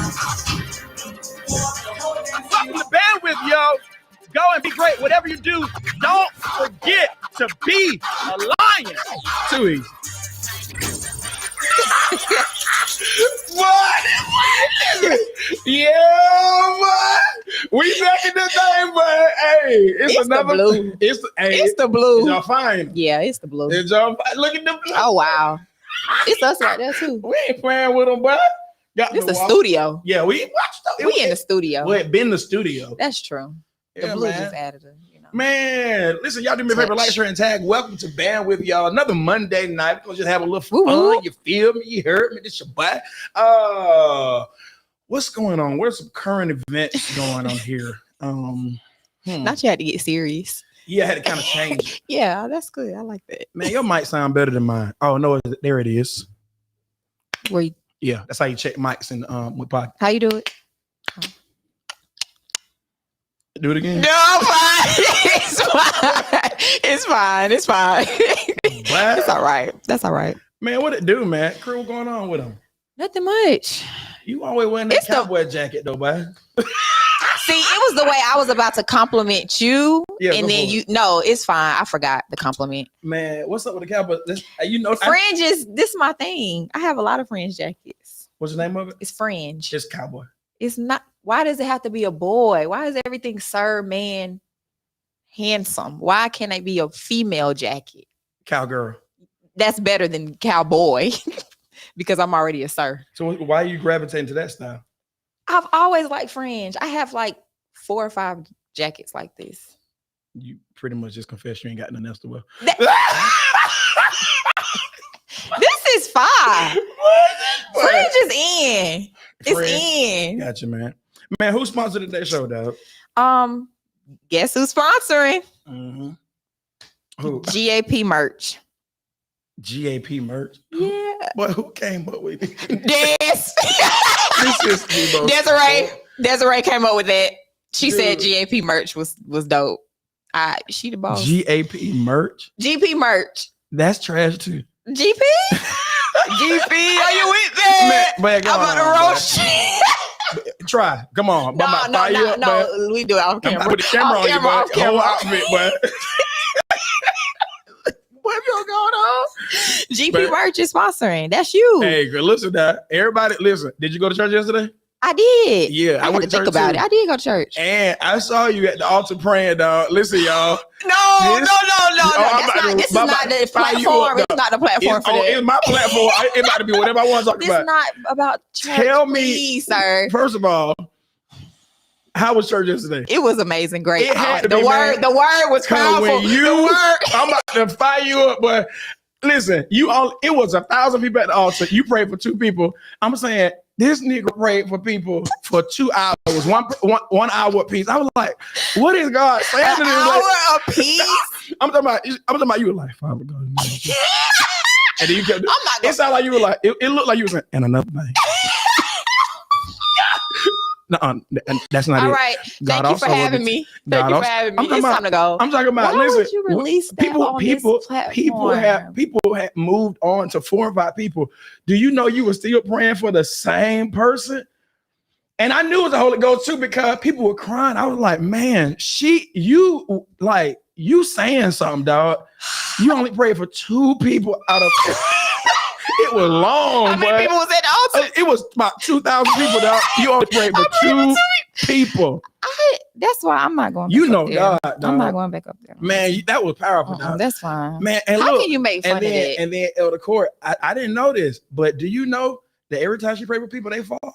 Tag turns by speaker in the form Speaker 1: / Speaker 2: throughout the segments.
Speaker 1: Welcome to Bandwidth, yo. Go and be great. Whatever you do, don't forget to be a lion. Too easy.
Speaker 2: What? Yeah, boy. We back in the thing, but hey, it's another
Speaker 3: blue.
Speaker 2: It's
Speaker 3: the blue.
Speaker 2: Is y'all fine?
Speaker 3: Yeah, it's the blue.
Speaker 2: Is y'all fine? Look at the blue.
Speaker 3: Oh wow, it's us right there too.
Speaker 2: We ain't playing with them, but
Speaker 3: It's a studio.
Speaker 2: Yeah, we watched.
Speaker 3: We in the studio.
Speaker 2: We had been in the studio.
Speaker 3: That's true. The
Speaker 2: Yeah,
Speaker 3: blue
Speaker 2: man.
Speaker 3: just added a,
Speaker 2: Man, listen, y'all do me a favor, like, share, and tag. Welcome to Bandwidth, y'all. Another Monday night. We're gonna just have a little fun.
Speaker 3: Woo-woo.
Speaker 2: You feel me? You heard me? This your boy. What's going on? Where's some current events going on here?
Speaker 3: Not you had to get serious.
Speaker 2: Yeah, I had to kind of change.
Speaker 3: Yeah, that's good. I like that.
Speaker 2: Man, your mic sound better than mine. Oh no, there it is.
Speaker 3: Where you,
Speaker 2: Yeah, that's how you check mics in with podcast.
Speaker 3: how you do it?
Speaker 2: Do it again.
Speaker 3: No, I'm fine. It's fine. It's fine. It's fine.
Speaker 2: What?
Speaker 3: It's all right. That's all right.
Speaker 2: Man, what it do, man? Crew, what's going on with them?
Speaker 3: Nothing much.
Speaker 2: You always wearing that
Speaker 3: It's the-
Speaker 2: cowboy jacket though, boy.
Speaker 3: See, it was the way I was about to compliment you,
Speaker 2: Yeah,
Speaker 3: and
Speaker 2: go
Speaker 3: then
Speaker 2: for
Speaker 3: you. No, it's fine. I forgot the compliment.
Speaker 2: Man, what's up with the cowboy? You know,
Speaker 3: Fringes. This is my thing. I have a lot of fringe jackets.
Speaker 2: what's the name of it?
Speaker 3: It's fringe.
Speaker 2: Just cowboy.
Speaker 3: It's not. Why does it have to be a boy? Why is everything sir, man, handsome? Why can't it be a female jacket?
Speaker 2: Cowgirl.
Speaker 3: That's better than cowboy because I'm already a sir.
Speaker 2: So why are you gravitating to that style?
Speaker 3: I've always liked fringe. I have like 4 or 5 jackets like this.
Speaker 2: You pretty much just confessed you ain't got nothing else to wear.
Speaker 3: This is fine. Fringe is in. It's
Speaker 2: Fringe.
Speaker 3: in.
Speaker 2: Gotcha, man. Man, who sponsored today's show, dog?
Speaker 3: Guess who's sponsoring?
Speaker 2: Mm-hmm. Who?
Speaker 3: GAP merch.
Speaker 2: GAP merch.
Speaker 3: Yeah.
Speaker 2: But who came up with it?
Speaker 3: Yes.
Speaker 2: This is the most-
Speaker 3: Desiree came up with that. She said
Speaker 2: Dude.
Speaker 3: GAP merch was dope. She the boss.
Speaker 2: GAP merch.
Speaker 3: GP merch.
Speaker 2: That's trash too.
Speaker 3: GP? GP, are you with that?
Speaker 2: Man, go
Speaker 3: I'm
Speaker 2: on,
Speaker 3: about to roast you.
Speaker 2: Try. Come on.
Speaker 3: No. We do it off
Speaker 2: I'm
Speaker 3: camera.
Speaker 2: about to put the camera on you, bud.
Speaker 3: Off camera.
Speaker 2: Whole outfit, bud. What you going on?
Speaker 3: GP
Speaker 2: Man.
Speaker 3: merch is sponsoring. That's you.
Speaker 2: Hey, girl, listen to that. Everybody, listen. Did you go to church yesterday?
Speaker 3: I did.
Speaker 2: Yeah,
Speaker 3: I had to think about it. I did go to church.
Speaker 2: And I saw you at the altar praying, dog. Listen, y'all.
Speaker 3: No.
Speaker 2: This
Speaker 3: This is not the platform. It's not the platform for that.
Speaker 2: It's my platform. It might be whatever I want to talk
Speaker 3: This
Speaker 2: about.
Speaker 3: is not about church.
Speaker 2: Tell me,
Speaker 3: please, sir.
Speaker 2: First of all, how was church yesterday?
Speaker 3: It was amazing. Great.
Speaker 2: It had to
Speaker 3: the
Speaker 2: be,
Speaker 3: word.
Speaker 2: man.
Speaker 3: The word was powerful.
Speaker 2: When
Speaker 3: The
Speaker 2: you,
Speaker 3: word.
Speaker 2: I'm about to fire you up, but listen, it was 1,000 people at the altar. You prayed for 2 people. I'm saying this nigga prayed for people for 2 hours, one hour apiece. I was like, what is God saying to
Speaker 3: An
Speaker 2: this?
Speaker 3: hour
Speaker 2: Like,
Speaker 3: apiece.
Speaker 2: I'm talking about you were like, Father God. And then you kept.
Speaker 3: I'm not gonna-
Speaker 2: It sounded like you were like. It looked like you were saying, and another thing. No, that's not
Speaker 3: All
Speaker 2: it.
Speaker 3: right.
Speaker 2: God
Speaker 3: Thank you
Speaker 2: also
Speaker 3: for having
Speaker 2: wanted-
Speaker 3: me.
Speaker 2: God
Speaker 3: Thank you for
Speaker 2: also-
Speaker 3: having me.
Speaker 2: I'm
Speaker 3: It's
Speaker 2: talking about-
Speaker 3: time to go.
Speaker 2: I'm talking about.
Speaker 3: Why
Speaker 2: listen,
Speaker 3: would you release that on this platform?
Speaker 2: people have moved on to 4 or 5 people. Do you know you were still praying for the same person? And I knew it was the Holy Ghost too because people were crying. I was like, man, you saying something, dog. You only prayed for 2 people out of. It was long,
Speaker 3: How many people was at the altar?
Speaker 2: It was about 2,000 people, dog. You only prayed for 2 people.
Speaker 3: That's why I'm not going.
Speaker 2: You
Speaker 3: back
Speaker 2: know
Speaker 3: up there.
Speaker 2: God, dog.
Speaker 3: I'm not going back up there.
Speaker 2: Man, that was powerful, dog.
Speaker 3: That's fine.
Speaker 2: Man, and
Speaker 3: How
Speaker 2: look,
Speaker 3: can you make fun of that?
Speaker 2: and then Elder Court, I didn't know this, but do you know that every time she pray for people, they fall?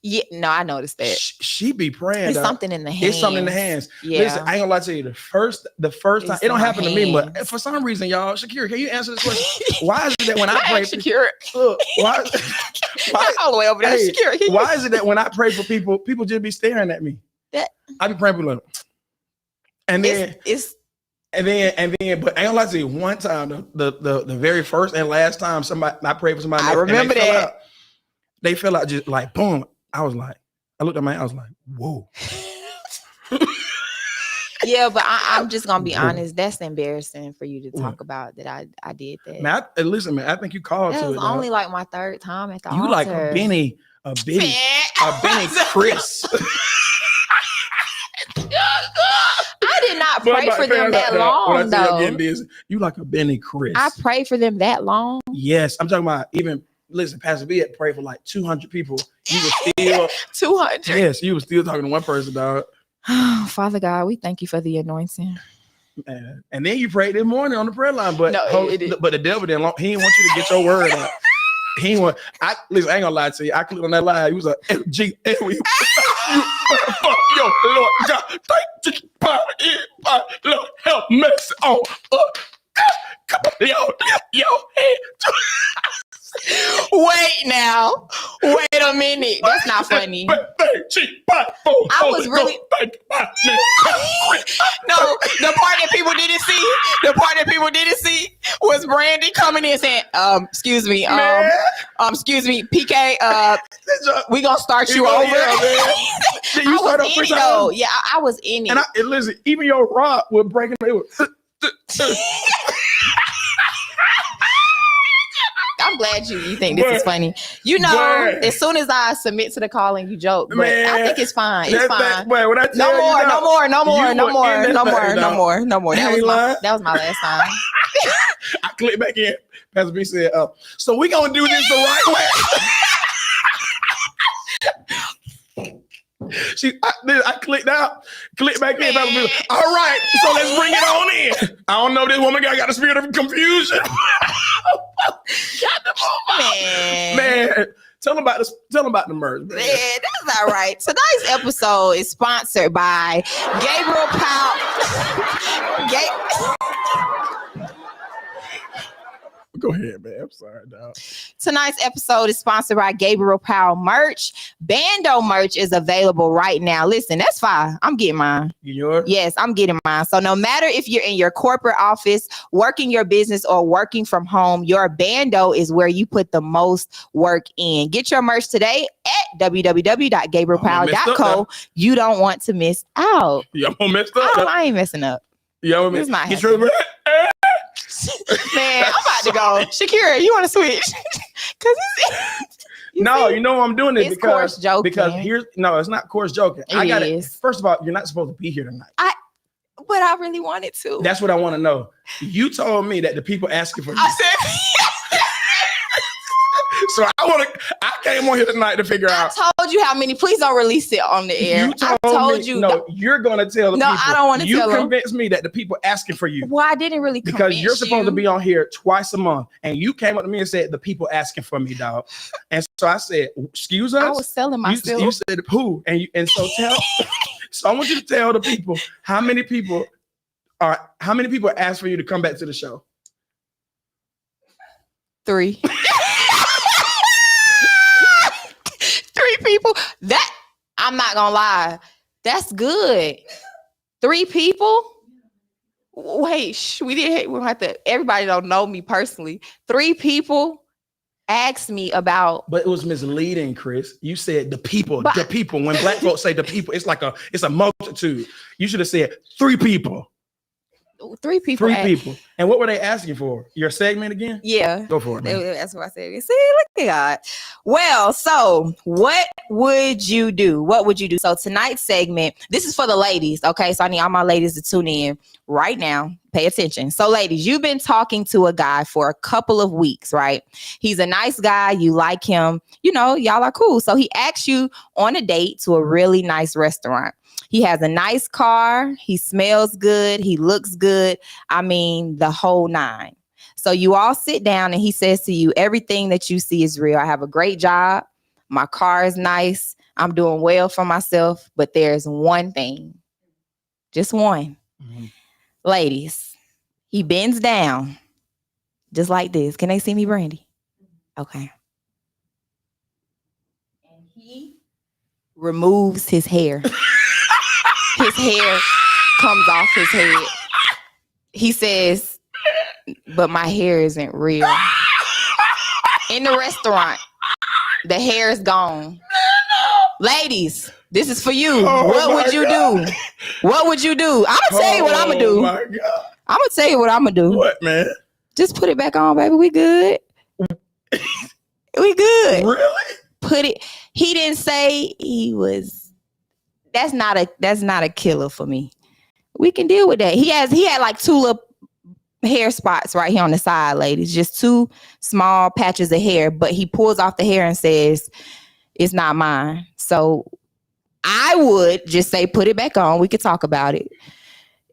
Speaker 3: Yeah, no, I noticed that.
Speaker 2: She be praying.
Speaker 3: It's
Speaker 2: dog.
Speaker 3: something in the hands.
Speaker 2: It's something in the hands.
Speaker 3: Yeah.
Speaker 2: Listen, I ain't gonna lie to you. The first time, it don't
Speaker 3: in
Speaker 2: happen
Speaker 3: my
Speaker 2: to me, but
Speaker 3: hands.
Speaker 2: for some reason, y'all, Shakira, can you answer this question? Why is it that when I
Speaker 3: Not
Speaker 2: pray,
Speaker 3: Shakira.
Speaker 2: look, why
Speaker 3: All the way over there,
Speaker 2: hey,
Speaker 3: Shakira. Can you-
Speaker 2: why is it that when I pray for people, people just be staring at me? I be praying for them, and then
Speaker 3: it's
Speaker 2: but I ain't gonna lie to you. One time, the very first and last time I prayed for somebody,
Speaker 3: I remember that.
Speaker 2: They fell out just like boom. I looked at I was like, whoa.
Speaker 3: yeah, but I'm just gonna be honest. That's embarrassing for you to talk about that. I did that.
Speaker 2: Man, listen, man. I think you called
Speaker 3: That
Speaker 2: to
Speaker 3: was
Speaker 2: it.
Speaker 3: only like my 3rd time at the
Speaker 2: You
Speaker 3: altar.
Speaker 2: like a Benny, a bitty.
Speaker 3: Man,
Speaker 2: a Benny Chris.
Speaker 3: I did not pray for them that long, though.
Speaker 2: You like a Benny Chris.
Speaker 3: I prayed for them that long.
Speaker 2: Yes, I'm talking about even. Listen, Pastor B had prayed for like 200 people. You were still
Speaker 3: 200.
Speaker 2: Yes, you were still talking to one person, dog.
Speaker 3: Oh, Father God, we thank you for the anointing.
Speaker 2: Man. And then you prayed this morning on the prayer line, but
Speaker 3: No,
Speaker 2: but the devil didn't. He didn't want you to get your word out. He didn't want. Listen, I ain't gonna lie to you. I clicked on that line. He was like, "G, fuck your Lord God, thank you, Lord, help mercy on. Come on, yo, head."
Speaker 3: Wait now. Wait a minute. That's not funny. I was really no. The part that people didn't see was Brandy coming in saying, "Excuse me, excuse me, PK. We gonna start you over." I was in it though. Yeah, I was in it.
Speaker 2: And listen, even your rock was breaking. It was.
Speaker 3: I'm glad you think this is funny. You know, as soon as I submit to the calling, you joke. But I think it's fine. It's fine.
Speaker 2: When I tell
Speaker 3: no more. That was my last time.
Speaker 2: I clicked back in. Pastor B said, so we gonna do this the right way. I clicked back in. Pastor B was, all right, so let's bring it on in. I don't know, this woman got a spirit of confusion. Man, tell them about the merch. Man,
Speaker 3: that's all right. Tonight's episode is sponsored by Gabriel Powell.
Speaker 2: Go ahead, man. I'm sorry, dog.
Speaker 3: Tonight's episode is sponsored by Gabriel Powell merch. Bando merch is available right now. Listen, that's fine. I'm getting mine.
Speaker 2: Yours?
Speaker 3: Yes, I'm getting mine. So no matter if you're in your corporate office, working your business, or working from home, your Bando is where you put the most work in. Get your merch today at www.gabrielpowell.co. You don't want to miss out.
Speaker 2: Y'all messed up?
Speaker 3: I ain't messing up.
Speaker 2: Y'all
Speaker 3: It's not
Speaker 2: get your
Speaker 3: Man, I'm about to go. Shakira, you want to switch?
Speaker 2: No, you know I'm doing it
Speaker 3: it's coarse joking.
Speaker 2: Because it's not coarse joking. I got it. First of all, you're not supposed to be here tonight.
Speaker 3: But I really wanted to.
Speaker 2: That's what I want to know. You told me that the people asking for you.
Speaker 3: I said
Speaker 2: so I came on here tonight to figure out.
Speaker 3: I told you how many. Please don't release it on the air.
Speaker 2: I told you. No, you're going to tell the people.
Speaker 3: No, I don't want to tell them.
Speaker 2: You convinced me that the people asking for you.
Speaker 3: Well, I didn't really
Speaker 2: because you're supposed to be on here twice a month. And you came up to me and said, the people asking for me, dog. And so I said, excuse us?
Speaker 3: I was selling myself.
Speaker 2: You said, who? And so tell. So I want you to tell the people how many people asked for you to come back to the show.
Speaker 3: 3. 3 people. That I'm not gonna lie. That's good. 3 people. Wait, we don't have to. Everybody don't know me personally. 3 people asked me about.
Speaker 2: But it was misleading, Chris. You said the people. The people. When black folks say the people, it's a multitude. You should have said 3 people.
Speaker 3: 3 people.
Speaker 2: 3 people. And what were they asking for? Your segment again?
Speaker 3: Yeah.
Speaker 2: Go for it, man.
Speaker 3: That's what I said. See, look at God. Well, so what would you do? What would you do? So tonight's segment, this is for the ladies. Okay. So I need all my ladies to tune in right now. Pay attention. So ladies, you've been talking to a guy for a couple of weeks, right? He's a nice guy. You like him. You know, y'all are cool. So he asks you on a date to a really nice restaurant. He has a nice car. He smells good. He looks good. I mean, the whole 9. So you all sit down and he says to you, everything that you see is real. I have a great job. My car is nice. I'm doing well for myself. But there's one thing. Just one. Mm-hmm. Ladies, he bends down just like this. Can they see me, Brandy? Okay. And he removes his hair. His hair comes off his head. He says, but my hair isn't real. In the restaurant, the hair is gone. Ladies, this is for you. What would you do? What would you do? I'm going to tell you what I'm going to do.
Speaker 2: My God.
Speaker 3: I'm going to tell you what I'm going to do.
Speaker 2: What, man?
Speaker 3: Just put it back on, baby. We good. We good.
Speaker 2: Really?
Speaker 3: put it. He didn't say he was. That's not a killer for me. We can deal with that. He had like 2 little hair spots right here on the side, ladies. Just 2 small patches of hair, but he pulls off the hair and says, "It's not mine." So I would just say, put it back on. We could talk about it.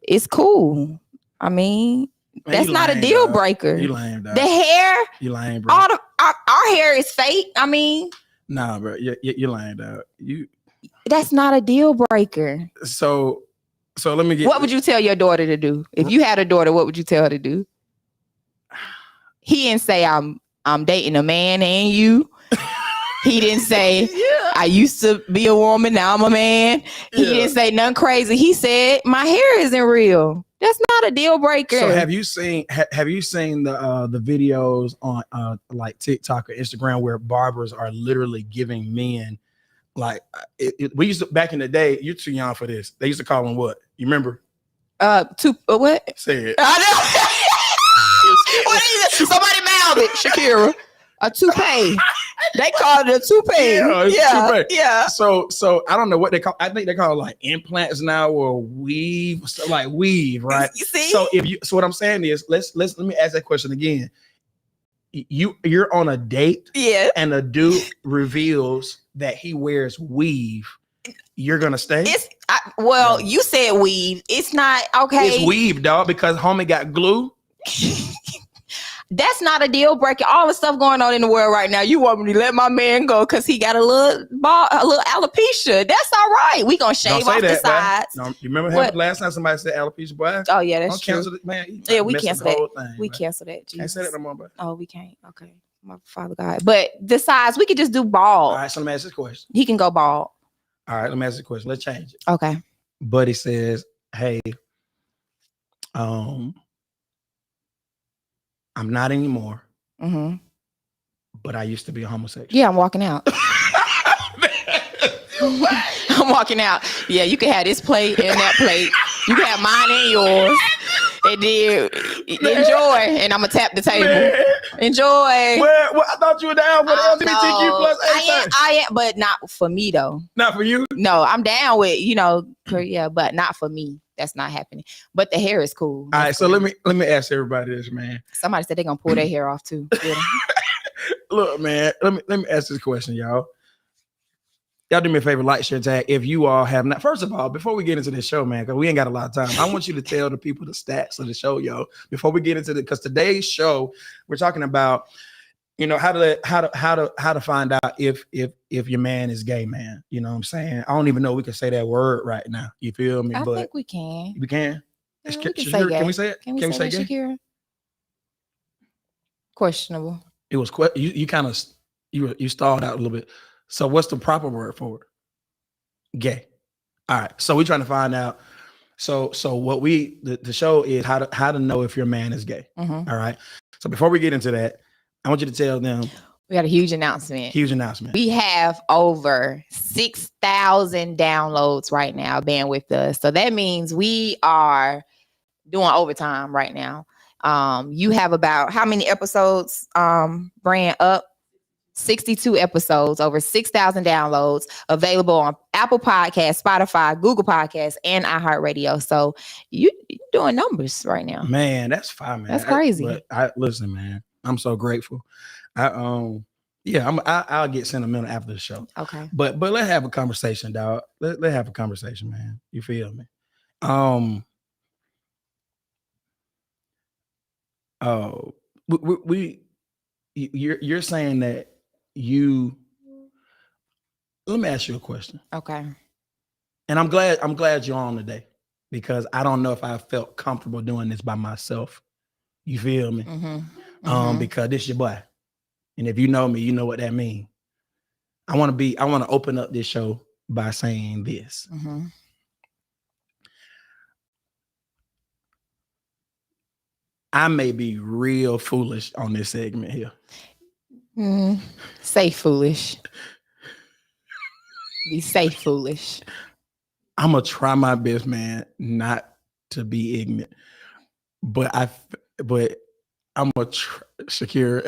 Speaker 3: It's cool. I mean,
Speaker 2: Man,
Speaker 3: that's not a deal breaker.
Speaker 2: You lame, dog.
Speaker 3: The hair,
Speaker 2: You lame, bro.
Speaker 3: our hair is fake. I mean,
Speaker 2: Nah, bro. You lame, dog.
Speaker 3: that's not a deal breaker.
Speaker 2: So let me get.
Speaker 3: What would you tell your daughter to do? If you had a daughter, what would you tell her to do? He didn't say I'm dating a man and you. He didn't say I used to be a woman, now I'm a man. He didn't say nothing crazy. He said my hair isn't real. That's not a deal breaker.
Speaker 2: So have you seen the videos on like TikTok or Instagram where barbers are literally giving men like we used to back in the day? You're too young for this. They used to call them what? You remember?
Speaker 3: What?
Speaker 2: Say it.
Speaker 3: I know. What is it? Somebody mouthed it, Shakira. A toupee. They call it a toupee. Yeah.
Speaker 2: So I don't know what they call. I think they call it like implants now or weave, so like weave, right?
Speaker 3: You see?
Speaker 2: So what I'm saying is, let me ask that question again. You're on a date, and a dude reveals that he wears weave. You're gonna stay?
Speaker 3: You said weave. It's not okay.
Speaker 2: It's weave, dog, because homie got glue.
Speaker 3: That's not a deal breaker. All the stuff going on in the world right now. You want me to let my man go because he got a little alopecia? That's all right. We gonna shave off the sides.
Speaker 2: No, you remember last time somebody said alopecia, boy?
Speaker 3: Oh yeah, that's true.
Speaker 2: Cancel it, man.
Speaker 3: Yeah, we cancel that. We cancel that.
Speaker 2: Can't say that no more, bro.
Speaker 3: Oh, we can't. Okay, my Father God. But the size, we could just do bald.
Speaker 2: All right, so let me ask this question.
Speaker 3: He can go bald.
Speaker 2: All right, let me ask this question. Let's change it.
Speaker 3: Okay.
Speaker 2: Buddy says, "Hey, I'm not anymore, but I used to be a homosexual."
Speaker 3: Yeah, I'm walking out. I'm walking out. Yeah, you can have this plate and that plate. You can have mine and yours. And then enjoy. And I'm gonna tap the table. Man. Enjoy.
Speaker 2: Well, I thought you were down for the LGBTQ plus.
Speaker 3: I am, but not for me though.
Speaker 2: Not for you?
Speaker 3: No, I'm down with but not for me. That's not happening. But the hair is cool.
Speaker 2: All right, so let me ask everybody this, man.
Speaker 3: Somebody said they're gonna pull their hair off too.
Speaker 2: Look, man, let me ask this question, y'all. Y'all do me a favor, like, share, tag. If you all have not, first of all, before we get into this show, man, because we ain't got a lot of time, I want you to tell the people the stats of the show, yo. Before we get into because today's show, we're talking about, how to find out if your man is gay, man. You know what I'm saying? I don't even know we can say that word right now. You feel me?
Speaker 3: I think we can.
Speaker 2: We can.
Speaker 3: Yeah, we can say gay.
Speaker 2: Can we say it?
Speaker 3: Can we say gay? Shakira? Questionable.
Speaker 2: It was you kind of you stalled out a little bit. So what's the proper word for it? Gay. All right. So we're trying to find out. So what the show is how to know if your man is gay. All right. So before we get into that, I want you to tell them.
Speaker 3: We got a huge announcement. We have over 6,000 downloads right now, bandwidth us. So that means we are doing overtime right now. You have about how many episodes, Brand, up? 62 episodes, over 6,000 downloads, available on Apple Podcasts, Spotify, Google Podcasts, and iHeartRadio. So you're doing numbers right now.
Speaker 2: Man, that's fine, man.
Speaker 3: That's crazy.
Speaker 2: Listen, man, I'm so grateful. I'll get sentimental after the show.
Speaker 3: Okay.
Speaker 2: But let's have a conversation, dog. Let's have a conversation, man. You feel me? You're saying that let me ask you a question.
Speaker 3: Okay.
Speaker 2: And I'm glad you're on today because I don't know if I felt comfortable doing this by myself. You feel me? Because this your boy. And if you know me, you know what that means. I want to open up this show by saying this. I may be real foolish on this segment here.
Speaker 3: Say foolish. Be safe foolish.
Speaker 2: I'm gonna try my best, man, not to be ignorant. But I'm gonna Shakira.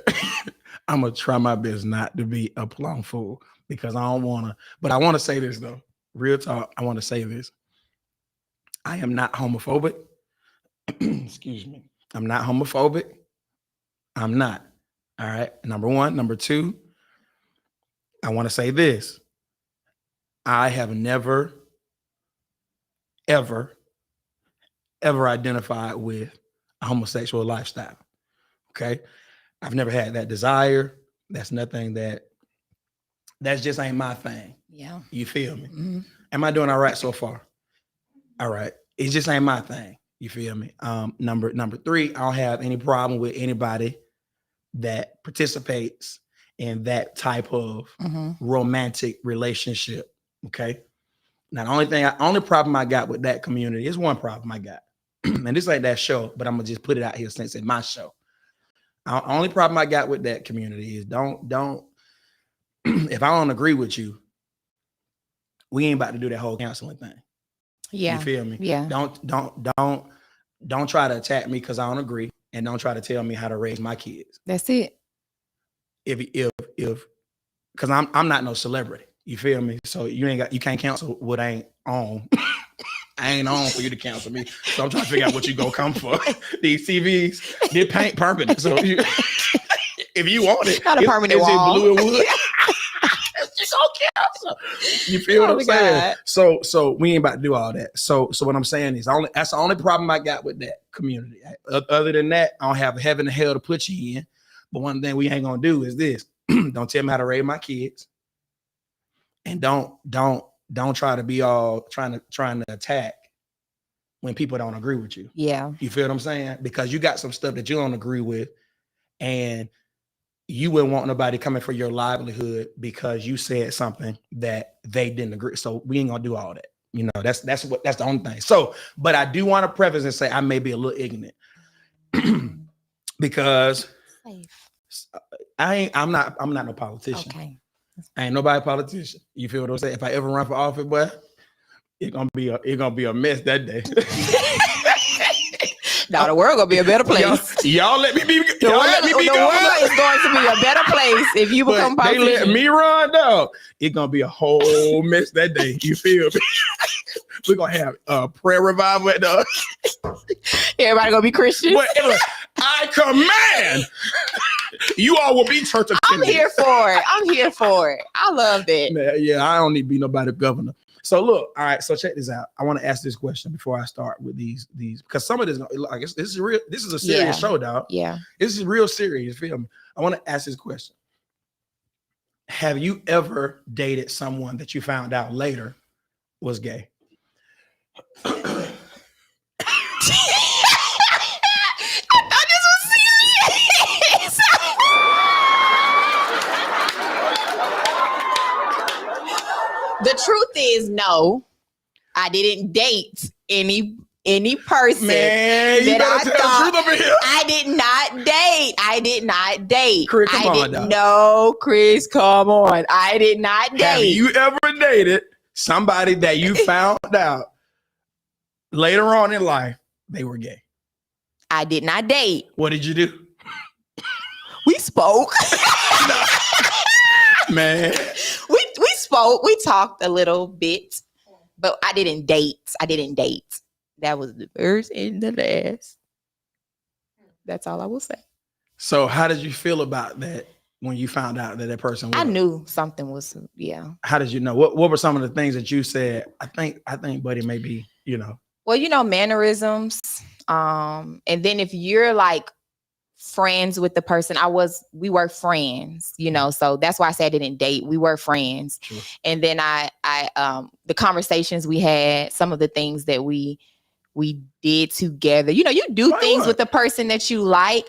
Speaker 2: I'm gonna try my best not to be a plum fool because I don't want to. But I want to say this though. Real talk. I want to say this. I am not homophobic. Excuse me. I'm not homophobic. I'm not. All right. Number one. Number two, I want to say this. I have never, ever identified with a homosexual lifestyle. Okay. I've never had that desire. That's nothing that's just ain't my thing.
Speaker 3: Yeah.
Speaker 2: You feel me?
Speaker 3: Mm-hmm.
Speaker 2: Am I doing all right so far? All right. It just ain't my thing. You feel me? Number three, I don't have any problem with anybody that participates in that type of romantic relationship. Okay. Now, only problem I got with that community is one problem I got. And this ain't that show, but I'm gonna just put it out here since it's my show. Only problem I got with that community is don't if I don't agree with you, we ain't about to do that whole counseling thing.
Speaker 3: Yeah.
Speaker 2: You feel me?
Speaker 3: Yeah.
Speaker 2: Don't try to attack me because I don't agree, and don't try to tell me how to raise my kids.
Speaker 3: That's it.
Speaker 2: If because I'm not no celebrity. You feel me? So you can't counsel what ain't on. I ain't on for you to counsel me. So I'm trying to figure out what you gonna come for. These TVs, they paint permanent. So if you want it,
Speaker 3: not a permanent wall.
Speaker 2: Blue and wood. It's gonna counsel. You feel what I'm saying? So we ain't about to do all that. So what I'm saying is that's the only problem I got with that community. Other than that, I don't have heaven and hell to put you in. But one thing we ain't gonna do is this: don't tell me how to raise my kids, and don't try to be all trying to attack when people don't agree with you.
Speaker 3: Yeah,
Speaker 2: you feel what I'm saying? Because you got some stuff that you don't agree with, and you wouldn't want nobody coming for your livelihood because you said something that they didn't agree. So we ain't gonna do all that. You know, that's the only thing. So, but I do want to preface and say I may be a little ignorant because I'm not no politician. Okay. I ain't nobody politician. You feel what I'm saying? If I ever run for office, boy, it's gonna be a mess that day.
Speaker 3: Now the world gonna be a better place.
Speaker 2: Y'all let me be.
Speaker 3: The world is going to be a better place if you become politician.
Speaker 2: They let me run though. It's gonna be a whole mess that day. You feel me? We're gonna have a prayer revival at the.
Speaker 3: Everybody gonna be Christian.
Speaker 2: But I command you all will be church attendants.
Speaker 3: I'm here for it. I love that.
Speaker 2: Yeah, I don't need to be nobody governor. So look, all right. So check this out. I want to ask this question before I start with these because some of this, I guess this is real. This is a serious show, dog.
Speaker 3: Yeah,
Speaker 2: this is real serious. Feel me? I want to ask this question. Have you ever dated someone that you found out later was gay?
Speaker 3: I thought this was serious. The truth is, no, I didn't date any person.
Speaker 2: Man, you better tell the truth over here.
Speaker 3: I did not date.
Speaker 2: Chris, come on, dog.
Speaker 3: No, Chris, come on. I did not date.
Speaker 2: Have you ever dated somebody that you found out later on in life they were gay?
Speaker 3: I did not date.
Speaker 2: What did you do?
Speaker 3: We spoke.
Speaker 2: Man.
Speaker 3: We spoke. We talked a little bit, but I didn't date. That was the first and the last. That's all I will say.
Speaker 2: So how did you feel about that when you found out that person was?
Speaker 3: I knew something was,
Speaker 2: How did you know? What were some of the things that you said? I think Buddy may be,
Speaker 3: Well, mannerisms. And then if you're like friends with the person, we were friends, so that's why I said I didn't date. We were friends.
Speaker 2: Sure.
Speaker 3: And then I the conversations we had, some of the things that we did together, you do things with the person that you like.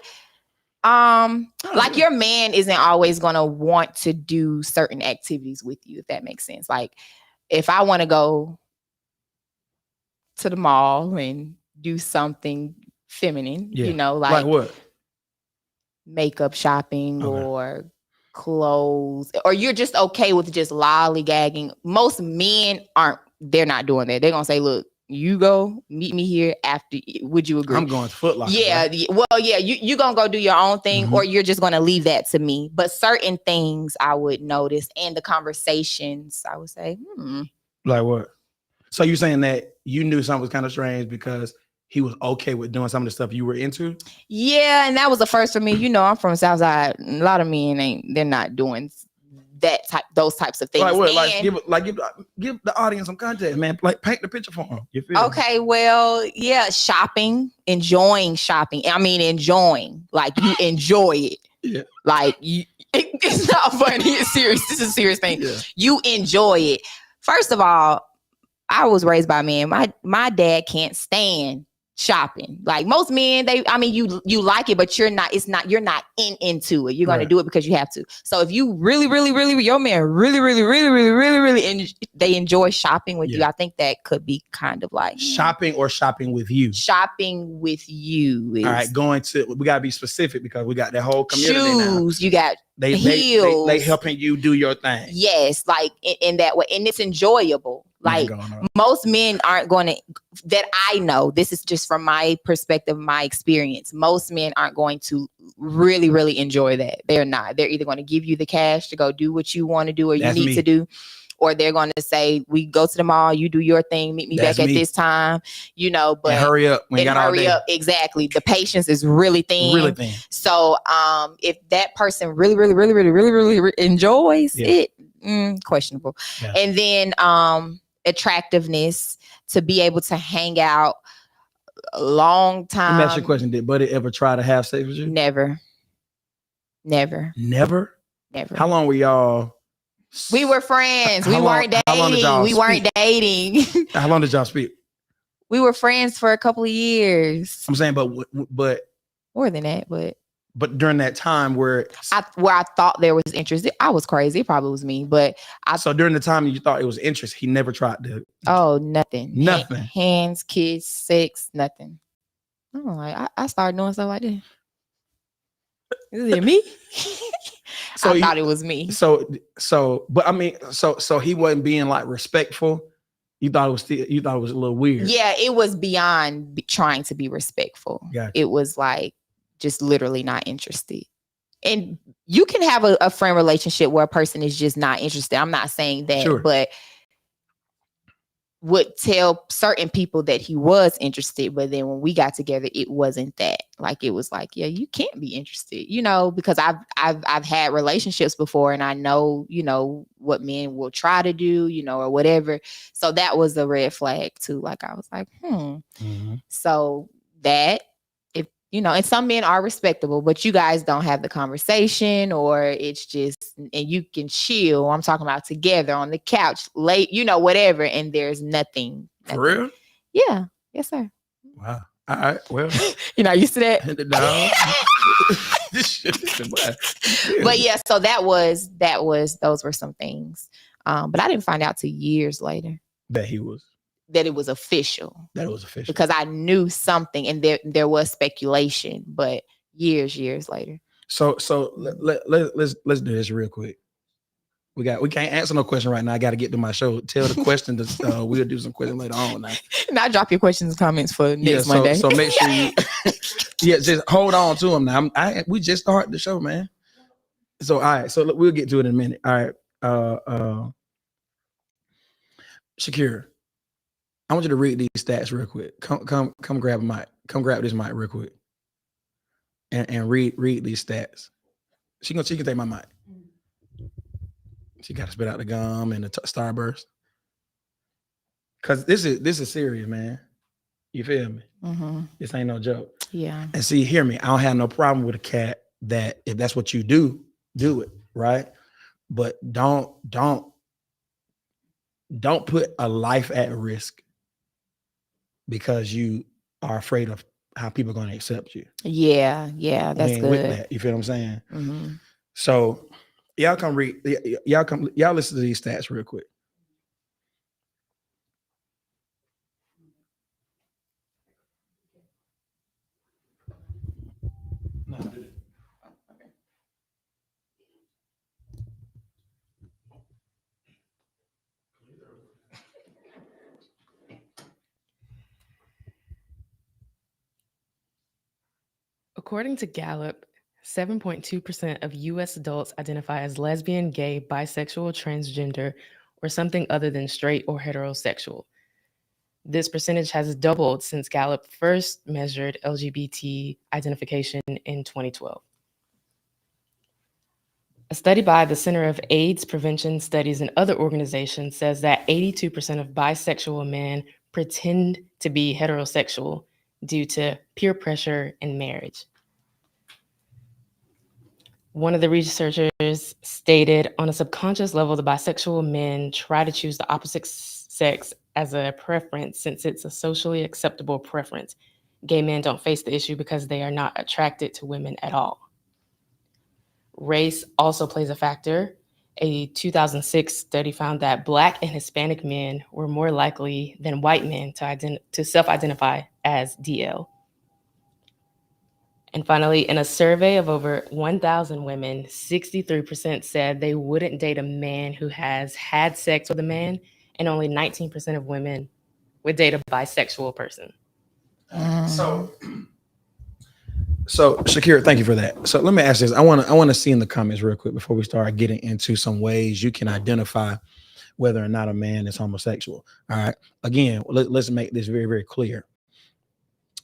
Speaker 3: Like your man isn't always going to want to do certain activities with you, if that makes sense. Like if I want to go to the mall and do something feminine, like
Speaker 2: what?
Speaker 3: Makeup shopping or clothes, or you're just okay with just lollygagging. Most men they're not doing that. They're going to say, look, You go meet me here after. Would you agree?
Speaker 2: I'm going to Foot Locker.
Speaker 3: Yeah.
Speaker 2: Right?
Speaker 3: Well, yeah. You gonna go do your own thing, or you're just gonna leave that to me. But certain things I would notice, and the conversations, I would say,
Speaker 2: Like what? So you're saying that you knew something was kind of strange because he was okay with doing some of the stuff you were into?
Speaker 3: Yeah, and that was the first for me. You know, I'm from Southside. A lot of men they're not doing those types of things.
Speaker 2: Like what?
Speaker 3: And,
Speaker 2: Give the audience some context, man. Like paint the picture for them. You feel
Speaker 3: okay, well, yeah, enjoying shopping. I mean, enjoying, like you enjoy it.
Speaker 2: Yeah.
Speaker 3: Like it's not funny. It's serious. This is a serious thing. Yeah. You enjoy it. First of all, I was raised by men. My dad can't stand shopping. Like most men, you like it, but you're not into it. You're gonna do it because you have to. So if you really, your man really, and they enjoy shopping with you, I think that could be kind of like
Speaker 2: shopping or shopping with you.
Speaker 3: Shopping with you.
Speaker 2: All right, we gotta be specific because we got that whole community
Speaker 3: shoes.
Speaker 2: Now.
Speaker 3: You got heels.
Speaker 2: They helping you do your thing.
Speaker 3: Yes, like in that way, and it's enjoyable. Like most men aren't going to, that I know, this is just from my perspective, my experience. Most men aren't going to really enjoy that. They're not. They're either going to give you the cash to go do what you want to do or you need to do, or they're going to say, we go to the mall, you do your thing, meet me back at this time, but
Speaker 2: and hurry up.
Speaker 3: Hurry up. Exactly. The patience is really thin. Really thin. So if that person really enjoys it, questionable. Yeah. And then attractiveness, to be able to hang out a long time.
Speaker 2: Let me ask you a question. Did Buddy ever try to have sex with you?
Speaker 3: Never.
Speaker 2: How long were y'all?
Speaker 3: We were friends. We weren't dating.
Speaker 2: How long did y'all speak?
Speaker 3: We were friends for a couple of years.
Speaker 2: I'm saying, but
Speaker 3: more than that,
Speaker 2: but during that time where
Speaker 3: I thought there was interest, I was crazy. It probably was me, but
Speaker 2: so during the time you thought it was interest, he never tried to.
Speaker 3: Oh, nothing.
Speaker 2: Nothing.
Speaker 3: Hands, kiss, sex, nothing. I started doing stuff like that. Is it me? So I thought it was me.
Speaker 2: But I mean, so he wasn't being like respectful. You thought it was a little weird.
Speaker 3: Yeah, it was beyond trying to be respectful.
Speaker 2: Gotcha.
Speaker 3: It was like just literally not interested. And you can have a friend relationship where a person is just not interested. I'm not saying that, but would tell certain people that he was interested, but then when we got together, it wasn't that. Like it was like, yeah, you can't be interested, because I've had relationships before, and I know, what men will try to do, or whatever. So that was a red flag too. Like I was like, So that, if and some men are respectable, but you guys don't have the conversation, or it's just, and you can chill. I'm talking about together on the couch, late, whatever, and there's nothing.
Speaker 2: For real?
Speaker 3: Yeah. Yes, sir.
Speaker 2: Wow. All right. Well,
Speaker 3: you're not used to that. But yeah, so those were some things. But I didn't find out till years later
Speaker 2: that
Speaker 3: it was official.
Speaker 2: Because
Speaker 3: I knew something, and there was speculation, but years later.
Speaker 2: So let's do this real quick. We can't answer no question right now. I got to get to my show. Tell the question. We'll do some questions later on.
Speaker 3: Now drop your questions and comments for next Monday.
Speaker 2: So make sure you, just hold on to them. Now we just started the show, man. So all right. So we'll get to it in a minute. All right. Shakira, I want you to read these stats real quick. Come grab a mic. Come grab this mic real quick. And read these stats. She can take my mic. She got to spit out the gum and the Starburst. Cause this is serious, man. You feel me?
Speaker 3: Mm-hmm.
Speaker 2: This ain't no joke.
Speaker 3: Yeah.
Speaker 2: And see, hear me. I don't have no problem with a cat that if that's what you do it, right? But don't put a life at risk because you are afraid of how people are going to accept you.
Speaker 3: Yeah, that's good.
Speaker 2: With that, you feel what I'm saying?
Speaker 3: Mm-hmm.
Speaker 2: So y'all listen to these stats real quick.
Speaker 4: According to Gallup, 7.2% of U.S. adults identify as lesbian, gay, bisexual, transgender, or something other than straight or heterosexual. This percentage has doubled since Gallup first measured LGBT identification in 2012. A study by the Center of AIDS Prevention Studies and other organizations says that 82% of bisexual men pretend to be heterosexual due to peer pressure and marriage. One of the researchers stated, on a subconscious level, the bisexual men try to choose the opposite sex as a preference since it's a socially acceptable preference. Gay men don't face the issue because they are not attracted to women at all. Race also plays a factor. A 2006 study found that Black and Hispanic men were more likely than white men to self-identify as DL. And finally, in a survey of over 1,000 women, 63% said they wouldn't date a man who has had sex with a man, and only 19% of women would date a bisexual person.
Speaker 2: So Shakira, thank you for that. So let me ask this. I want to see in the comments real quick before we start getting into some ways you can identify whether or not a man is homosexual. All right. Again, let's make this very, very clear.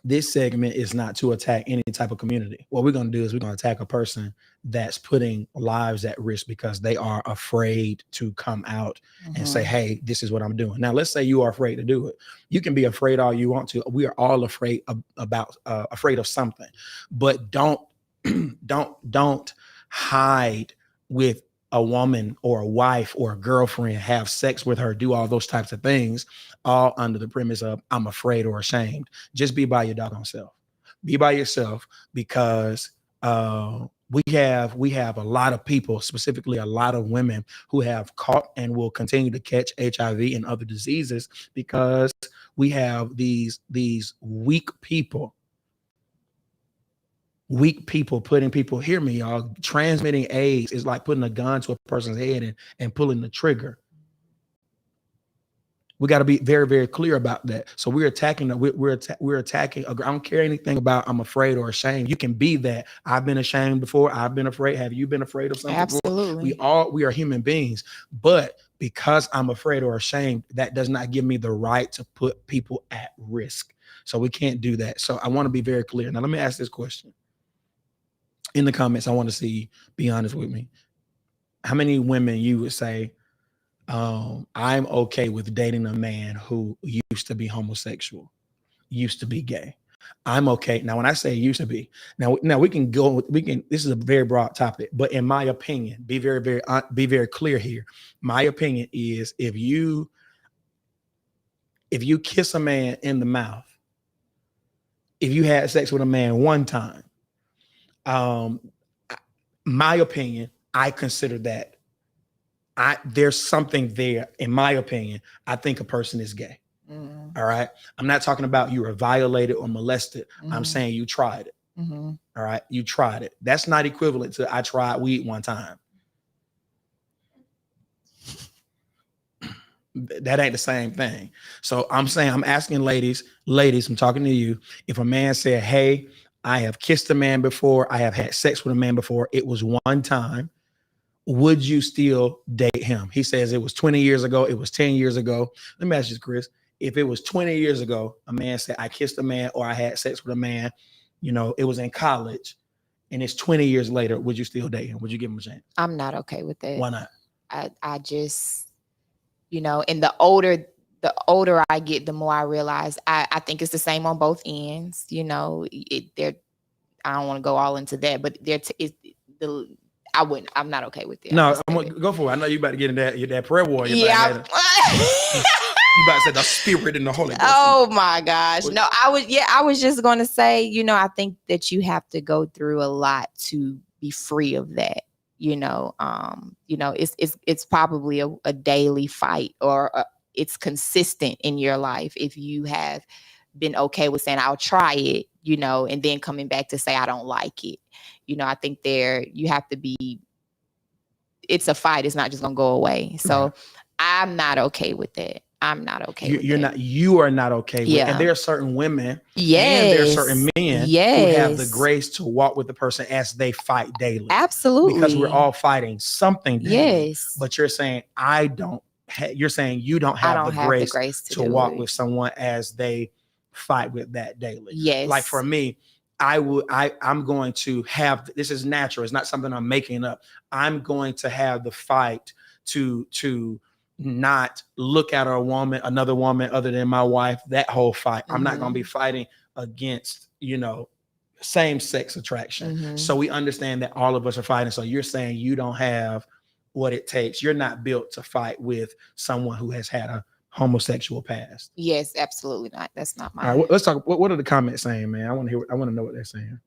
Speaker 2: This segment is not to attack any type of community. What we're going to do is we're going to attack a person that's putting lives at risk because they are afraid to come out and say, hey, this is what I'm doing. Now, let's say you are afraid to do it. You can be afraid all you want to. We are all afraid afraid of something, but don't hide with a woman or a wife or a girlfriend, have sex with her, do all those types of things, all under the premise of I'm afraid or ashamed. Just be by your doggone self. Be by yourself, because we have a lot of people, specifically a lot of women, who have caught and will continue to catch HIV and other diseases because we have these weak people putting people, hear me, y'all, transmitting AIDS is like putting a gun to a person's head and pulling the trigger. We got to be very, very clear about that. So we're attacking. We're attacking. I don't care anything about I'm afraid or ashamed. You can be that. I've been ashamed before. I've been afraid. Have you been afraid of something?
Speaker 3: Absolutely.
Speaker 2: Before? We are human beings. But because I'm afraid or ashamed, that does not give me the right to put people at risk. So we can't do that. So I want to be very clear. Now let me ask this question. In the comments, I want to see, be honest with me. How many women you would say, I'm okay with dating a man who used to be homosexual, used to be gay? I'm okay. Now, when I say used to be, now we can, this is a very broad topic, but in my opinion, be very clear here. My opinion is if you kiss a man in the mouth, if you had sex with a man one time, my opinion, I consider that there's something there. In my opinion, I think a person is gay. All right. I'm not talking about you were violated or molested. I'm saying you tried it. All right. You tried it. That's not equivalent to I tried weed one time. That ain't the same thing. So I'm saying, I'm asking ladies, I'm talking to you. If a man said, hey, I have kissed a man before, I have had sex with a man before, it was one time, would you still date him? He says it was 20 years ago, it was 10 years ago. Let me ask you, Chris, if it was 20 years ago, a man said, I kissed a man or I had sex with a man, it was in college, and it's 20 years later, would you still date him? Would you give him a chance?
Speaker 3: I'm not okay with that.
Speaker 2: Why not?
Speaker 3: I just, and the older I get, the more I realize I think it's the same on both ends. I don't want to go all into that, but I'm not okay with it.
Speaker 2: No, I'm gonna go for it. I know you about to get in that prayer warrior.
Speaker 3: Yeah.
Speaker 2: You about to say the spirit and the Holy Ghost.
Speaker 3: Oh my gosh. No, I was just going to say, I think that you have to go through a lot to be free of that. It's probably a daily fight, or it's consistent in your life. If you have been okay with saying, I'll try it, and then coming back to say, I don't like it. I think you have to be, it's a fight. It's not just going to go away. So I'm not okay with that. I'm not okay with
Speaker 2: you're
Speaker 3: that.
Speaker 2: not, you are not okay with.
Speaker 3: Yeah.
Speaker 2: And there are certain women and there are
Speaker 3: Yes.
Speaker 2: certain men who have the grace to walk with the person as they fight daily.
Speaker 3: Absolutely.
Speaker 2: Because we're all fighting something daily.
Speaker 3: Yes.
Speaker 2: But you're saying you're saying you don't have the grace to walk with someone as they fight with that daily.
Speaker 3: Yes.
Speaker 2: Like for me, I'm going to have, this is natural. It's not something I'm making up. I'm going to have the fight to not look at another woman other than my wife, that whole fight. I'm not going to be fighting against, same sex attraction. So we understand that all of us are fighting. So you're saying you don't have what it takes. You're not built to fight with someone who has had a homosexual past.
Speaker 3: Yes, absolutely not. That's not my.
Speaker 2: All right, let's talk. What are the comments saying, man? I want to know what they're saying.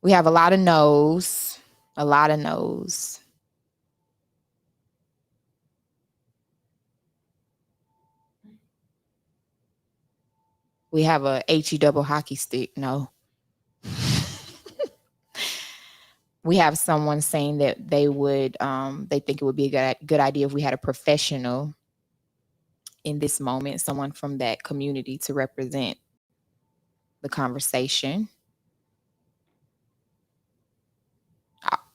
Speaker 3: We have a lot of no's. A lot of no's. We have a HE double hockey stick. No. We have someone saying that they think it would be a good idea if we had a professional in this moment, someone from that community to represent the conversation.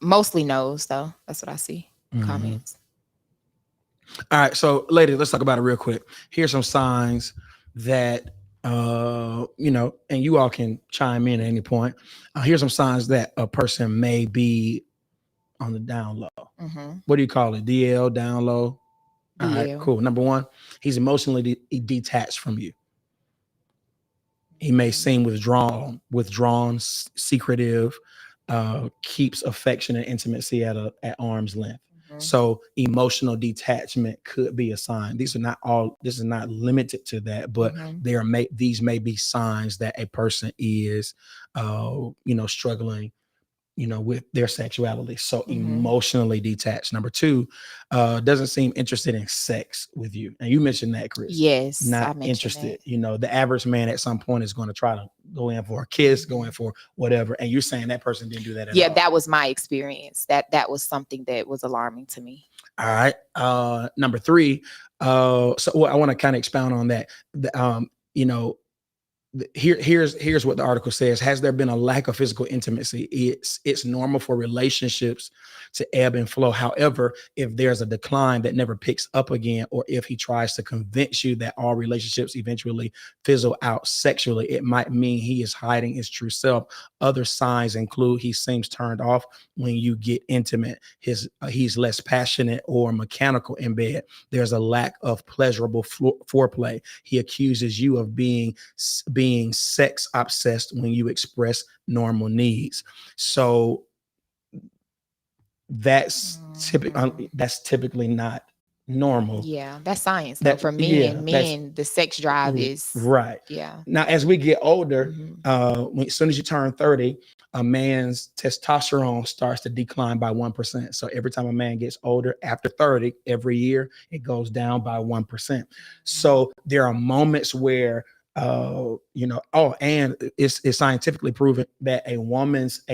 Speaker 3: Mostly no's, though. That's what I see. Comments.
Speaker 2: All right, so ladies, let's talk about it real quick. Here's some signs that and you all can chime in at any point. Here's some signs that a person may be on the down low. What do you call it? DL, down low? All right, cool. Number one, he's emotionally detached from you. He may seem withdrawn, secretive, keeps affection and intimacy at arm's length. So emotional detachment could be a sign. This is not limited to that, but these may be signs that a person is, struggling, with their sexuality. So emotionally detached. Number two, doesn't seem interested in sex with you. And you mentioned that, Chris.
Speaker 3: Yes.
Speaker 2: Not interested. That. The average man at some point is going to try to go in for a kiss, go in for whatever. And you're saying that person didn't do that at all.
Speaker 3: Yeah, that was my experience. That was something that was alarming to me.
Speaker 2: All right. Number three. I want to kind of expound on that. Here's what the article says. Has there been a lack of physical intimacy? It's normal for relationships to ebb and flow. However, if there's a decline that never picks up again, or if he tries to convince you that all relationships eventually fizzle out sexually, it might mean he is hiding his true self. Other signs include he seems turned off when you get intimate. He's less passionate or mechanical in bed. There's a lack of pleasurable foreplay. He accuses you of being sex obsessed when you express normal needs. So that's typically not normal.
Speaker 3: Yeah, that's science. For men, the sex drive is
Speaker 2: right.
Speaker 3: Yeah.
Speaker 2: Now, as we get older, as soon as you turn 30, a man's testosterone starts to decline by 1%. So every time a man gets older after 30, every year it goes down by 1%. So there are moments where and it's scientifically proven that a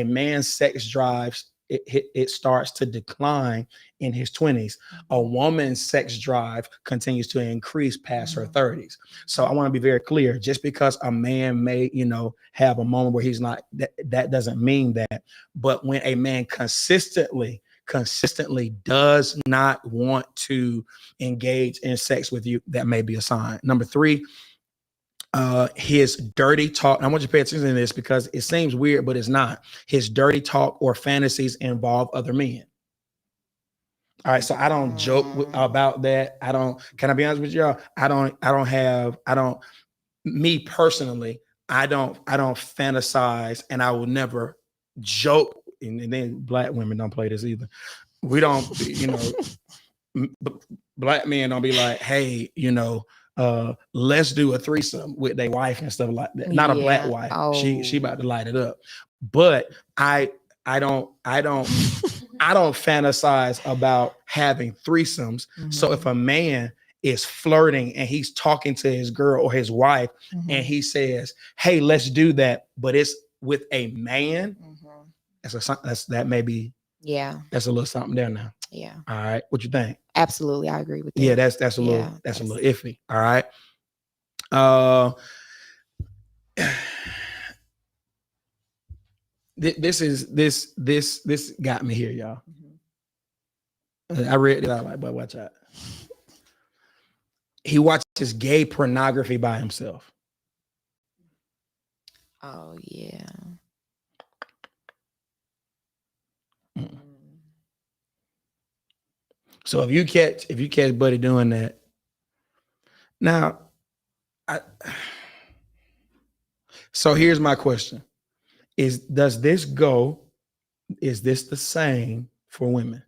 Speaker 2: man's sex drives, it starts to decline in his 20s. A woman's sex drive continues to increase past her 30s. So I want to be very clear. Just because a man may, have a moment where he's not, that doesn't mean that. But when a man consistently does not want to engage in sex with you, that may be a sign. Number three, his dirty talk. I want you to pay attention to this because it seems weird, but it's not. His dirty talk or fantasies involve other men. All right, so I don't joke about that. Can I be honest with y'all? Me personally, I don't fantasize, and I will never joke. And then black women don't play this either. We don't, black men don't be like, hey, let's do a threesome with their wife and stuff like that. Not a black wife. Oh. She about to light it up. But I don't fantasize about having threesomes. So if a man is flirting and he's talking to his girl or his wife and he says, hey, let's do that, but it's with a man, that may be
Speaker 3: Yeah.
Speaker 2: That's a little something there now.
Speaker 3: Yeah.
Speaker 2: All right. What you think?
Speaker 3: Absolutely. I agree with that.
Speaker 2: Yeah, that's a little a little iffy. All right. This got me here, y'all. I read it. I like, but watch out. He watches gay pornography by himself.
Speaker 3: Oh yeah.
Speaker 2: So if you catch Buddy doing that, now, so here's my question: is this the same for women,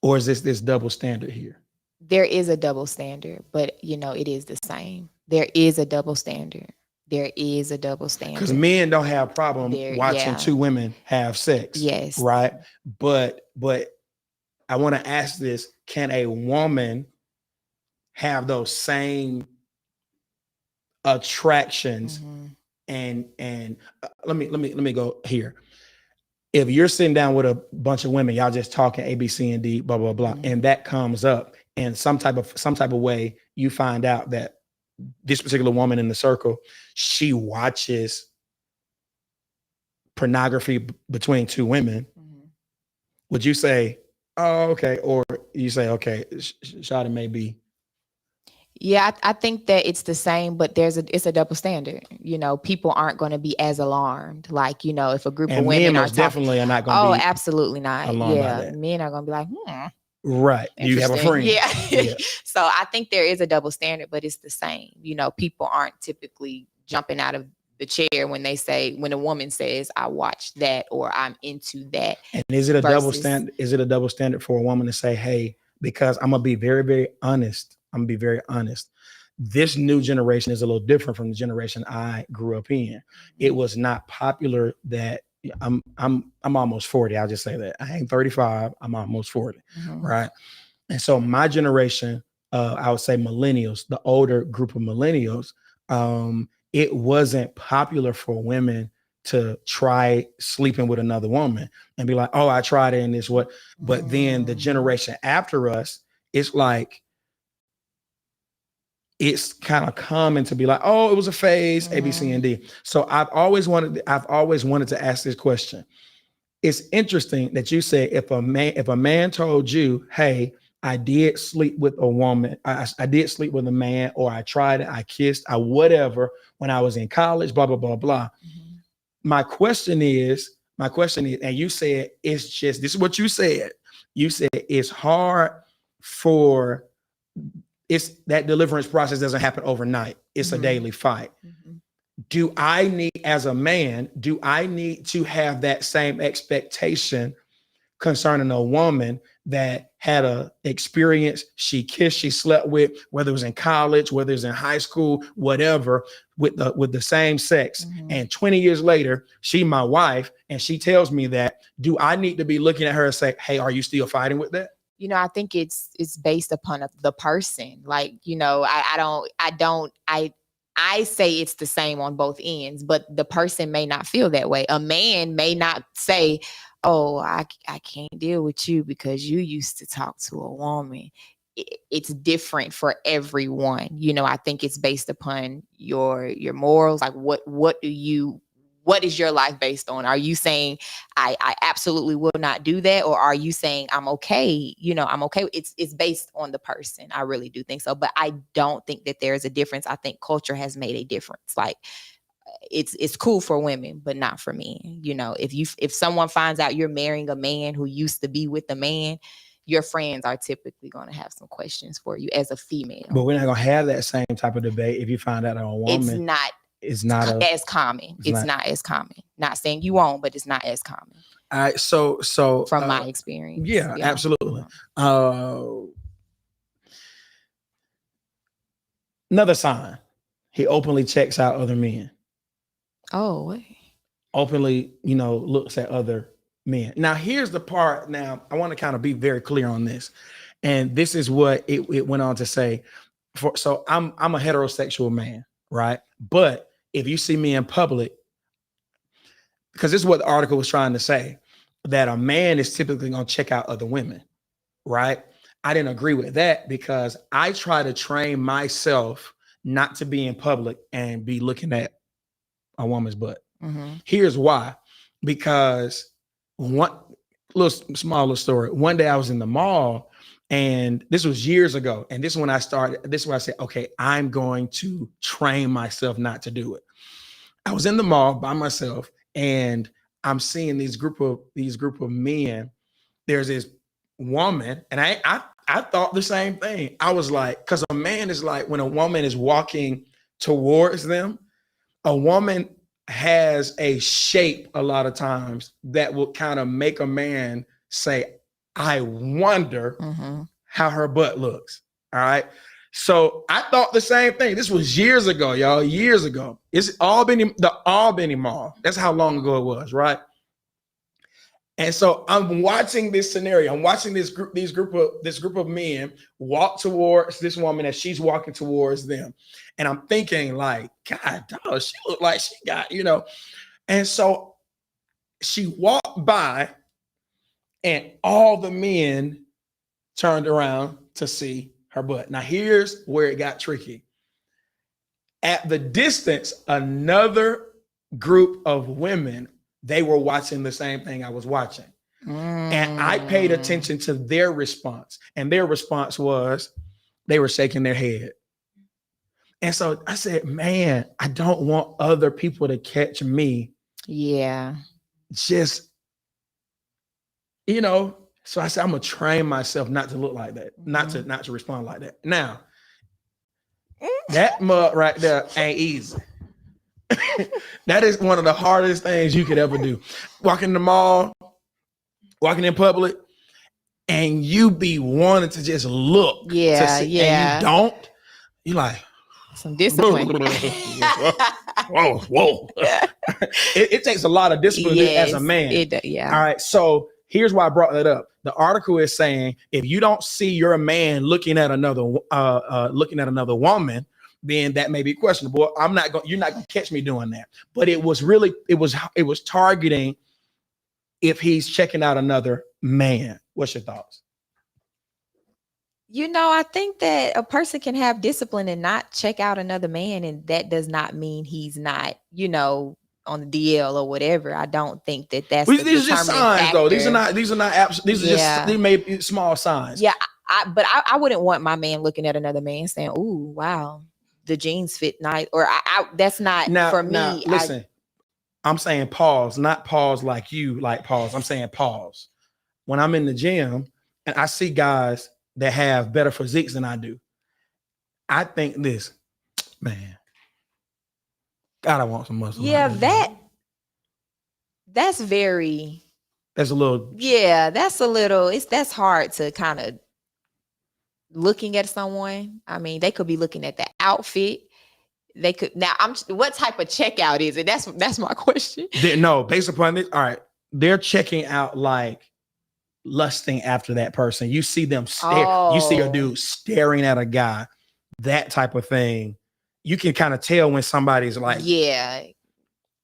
Speaker 2: or is this double standard here?
Speaker 3: There is a double standard, but it is the same. There is a double standard. There is a double standard.
Speaker 2: Because men don't have a problem watching two women have sex.
Speaker 3: Yes.
Speaker 2: Right. But I want to ask this: can a woman have those same attractions? And let me go here. If you're sitting down with a bunch of women, y'all just talking A, B, C, and D, blah, blah, blah, and that comes up in some type of way, you find out that this particular woman in the circle, she watches pornography between two women. Would you say, oh, okay, or you say, okay, Shawty may be?
Speaker 3: Yeah, I think that it's the same, but it's a double standard. People aren't going to be as alarmed. Like, if a group of women
Speaker 2: men definitely are not going to be.
Speaker 3: Oh, absolutely not. Yeah, men are going to be like,
Speaker 2: right. You have a friend.
Speaker 3: Yeah. So I think there is a double standard, but it's the same. People aren't typically jumping out of the chair when a woman says, I watched that or I'm into that.
Speaker 2: And is it a double standard? Is it a double standard for a woman to say, hey, because I'm going to be very, very honest. This new generation is a little different from the generation I grew up in. It was not popular that I'm almost 40. I'll just say that. I ain't 35. I'm almost 40. Right. And so my generation, I would say millennials, the older group of millennials, it wasn't popular for women to try sleeping with another woman and be like, oh, I tried it and this what. But then the generation after us, it's like, it's kind of common to be like, oh, it was a phase, A, B, C, and D. So I've always wanted to ask this question. It's interesting that you say if a man told you, hey, I did sleep with a woman, I did sleep with a man, or I tried it, I kissed, I whatever, when I was in college, blah, blah, blah, blah. My question is, and you said it's just, this is what you said. You said it's hard for, it's that deliverance process doesn't happen overnight. It's a daily fight. Do I need, as a man, to have that same expectation concerning a woman that had a experience, she kissed, she slept with, whether it was in college, whether it's in high school, whatever, with the same sex. And 20 years later, she my wife, and she tells me that, do I need to be looking at her and say, hey, are you still fighting with that?
Speaker 3: I think it's based upon the person. Like, I say it's the same on both ends, but the person may not feel that way. A man may not say, oh, I can't deal with you because you used to talk to a woman. It's different for everyone. I think it's based upon your morals. Like what is your life based on? Are you saying I absolutely will not do that? Or are you saying I'm okay? I'm okay. It's based on the person. I really do think so. But I don't think that there's a difference. I think culture has made a difference. Like it's cool for women, but not for men. If someone finds out you're marrying a man who used to be with a man, your friends are typically going to have some questions for you as a female.
Speaker 2: But we're not going to have that same type of debate if you find out a woman.
Speaker 3: It's not as common. It's not as common. Not saying you won't, but it's not as common.
Speaker 2: All right. So
Speaker 3: from my experience.
Speaker 2: Yeah. Absolutely. Another sign. He openly checks out other men.
Speaker 3: Oh, what?
Speaker 2: Openly, looks at other men. Now, here's the part. Now, I want to kind of be very clear on this. And this is what it went on to say. So I'm a heterosexual man, right? But if you see me in public, because this is what the article was trying to say, that a man is typically going to check out other women, right? I didn't agree with that because I try to train myself not to be in public and be looking at a woman's butt. Here's why. Because one smaller story. One day I was in the mall, and this was years ago. And this is when I started. This is when I said, okay, I'm going to train myself not to do it. I was in the mall by myself, and I'm seeing these group of men. There's this woman, and I thought the same thing. I was like, because a man is like, when a woman is walking towards them, a woman has a shape a lot of times that will kind of make a man say, I wonder how her butt looks. All right. So I thought the same thing. This was years ago, y'all, years ago. It's the Albany Mall. That's how long ago it was, right? And so I'm watching this scenario. I'm watching this group of men walk towards this woman as she's walking towards them. And I'm thinking like, God, dog, she looked like she got, And so she walked by and all the men turned around to see her butt. Now here's where it got tricky. At the distance, another group of women, they were watching the same thing I was watching. And I paid attention to their response. And their response was they were shaking their head. And so I said, man, I don't want other people to catch me.
Speaker 3: Yeah.
Speaker 2: Just, so I said, I'm going to train myself not to look like that, not to respond like that. Now, that mug right there ain't easy. That is one of the hardest things you could ever do. Walking in the mall, walking in public, and you be wanting to just look.
Speaker 3: Yeah,
Speaker 2: and you don't. You like
Speaker 3: some discipline.
Speaker 2: whoa. It takes a lot of discipline as a man.
Speaker 3: Yeah.
Speaker 2: All right. So here's why I brought that up. The article is saying if you don't see your man looking at another woman, then that may be questionable. You're not gonna catch me doing that. But it was targeting if he's checking out another man. What's your thoughts?
Speaker 3: I think that a person can have discipline and not check out another man, and that does not mean he's not, on the DL or whatever. I don't think that's
Speaker 2: these are just signs,
Speaker 3: factor.
Speaker 2: though. These are not apps. These are just they may be small signs.
Speaker 3: Yeah, but I wouldn't want my man looking at another man saying, "Ooh, wow, the jeans fit nice," or that's not for me.
Speaker 2: Now, listen, I'm saying pause, not pause like you like pause. I'm saying pause. When I'm in the gym and I see guys that have better physiques than I do, I think this, man, God, I want some muscle.
Speaker 3: Yeah, that's very.
Speaker 2: That's a little.
Speaker 3: Yeah, that's hard to kind of looking at someone. I mean, they could be looking at the outfit. They could what type of checkout is it? That's my question.
Speaker 2: No, based upon this, all right, they're checking out like lusting after that person. You see them stare. You see a dude staring at a guy, that type of thing. You can kind of tell when somebody's like,
Speaker 3: yeah,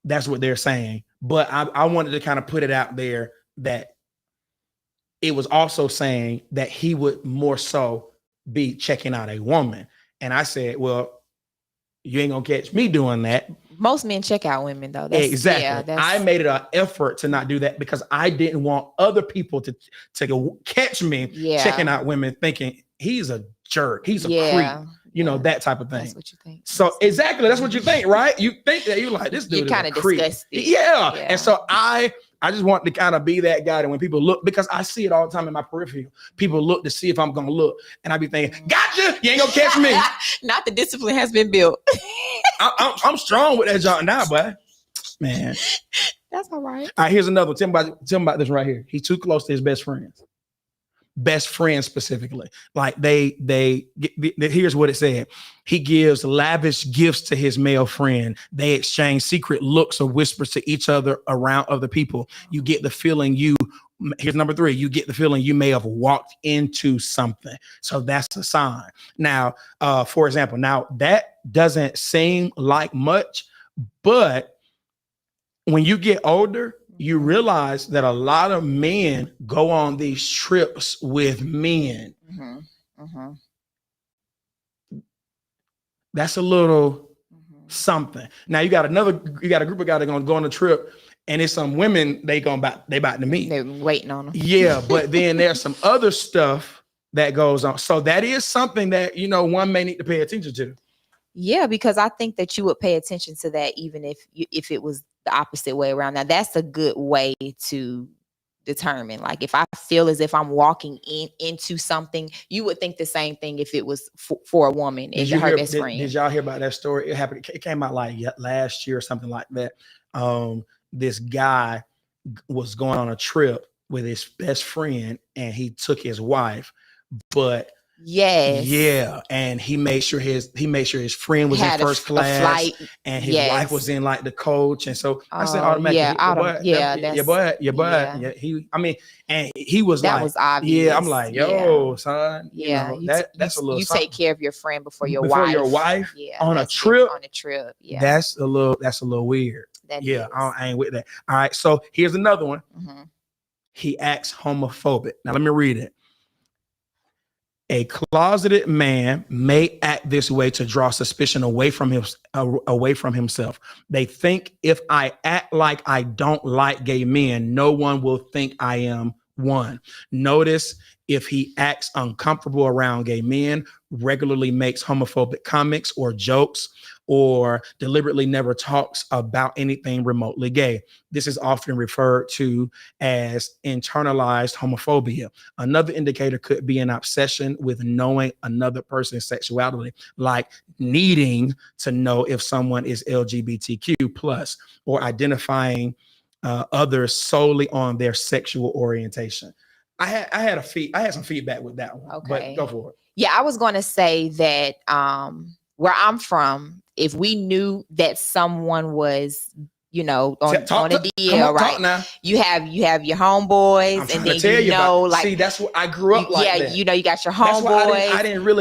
Speaker 2: that's what they're saying. But I wanted to kind of put it out there that it was also saying that he would more so be checking out a woman. And I said, well, you ain't gonna catch me doing that.
Speaker 3: Most men check out women, though.
Speaker 2: Exactly. I made it an effort to not do that because I didn't want other people to catch me checking out women, thinking he's a jerk, he's a creep, that type of thing.
Speaker 3: That's what you think.
Speaker 2: So exactly, that's what you think, right? You think that you're like, this dude is kind of disgusted. Yeah. And so I just want to kind of be that guy that when people look, because I see it all the time in my peripheral, people look to see if I'm going to look. And I be thinking, gotcha, you ain't going to catch me.
Speaker 3: Not the discipline has been built.
Speaker 2: I'm strong with that joint now, boy. Man.
Speaker 3: That's all right.
Speaker 2: All right, here's another one. Tell me about this right here. He's too close to his best friends. Best friends specifically. Like here's what it said. He gives lavish gifts to his male friend. They exchange secret looks or whispers to each other around other people. You get the feeling here's number 3. You get the feeling you may have walked into something. So that's a sign. Now, for example, that doesn't seem like much, but when you get older, you realize that a lot of men go on these trips with men. That's a little something. Now you got a group of guys that are gonna go on a trip, and it's some women they about to meet.
Speaker 3: They're waiting on them.
Speaker 2: Yeah, but then there's some other stuff that goes on. So that is something that one may need to pay attention to.
Speaker 3: Yeah, because I think that you would pay attention to that even if it was the opposite way around. Now that's a good way to determine. Like if I feel as if I'm walking into something, you would think the same thing if it was for a woman and her best friend.
Speaker 2: Did y'all hear about that story? It happened. It came out like last year or something like that. This guy was going on a trip with his best friend, and he took his wife, but and he made sure his friend was in first class, and his wife was in like the coach, and so I said automatically, your butt. He was
Speaker 3: that
Speaker 2: like,
Speaker 3: was obvious.
Speaker 2: Yeah, I'm like, yo, son, that's a little.
Speaker 3: You
Speaker 2: something.
Speaker 3: take care of your friend before your
Speaker 2: wife on a trip.
Speaker 3: Yeah,
Speaker 2: that's a little weird. I ain't with that. All right, so here's another one. He acts homophobic. Now let me read it. A closeted man may act this way to draw suspicion away from himself. They think if I act like I don't like gay men, no one will think I am one. Notice if he acts uncomfortable around gay men, regularly makes homophobic comments or jokes, or deliberately never talks about anything remotely gay. This is often referred to as internalized homophobia. Another indicator could be an obsession with knowing another person's sexuality, like needing to know if someone is LGBTQ plus, or identifying others solely on their sexual orientation. I had some feedback with that one.
Speaker 3: Okay,
Speaker 2: but go for it.
Speaker 3: Yeah, I was going to say that where I'm from, if we knew that someone was, on a DL, right? You have your homeboys, and then
Speaker 2: see, that's what I grew up like.
Speaker 3: Yeah, you got your homeboys.
Speaker 2: I didn't agree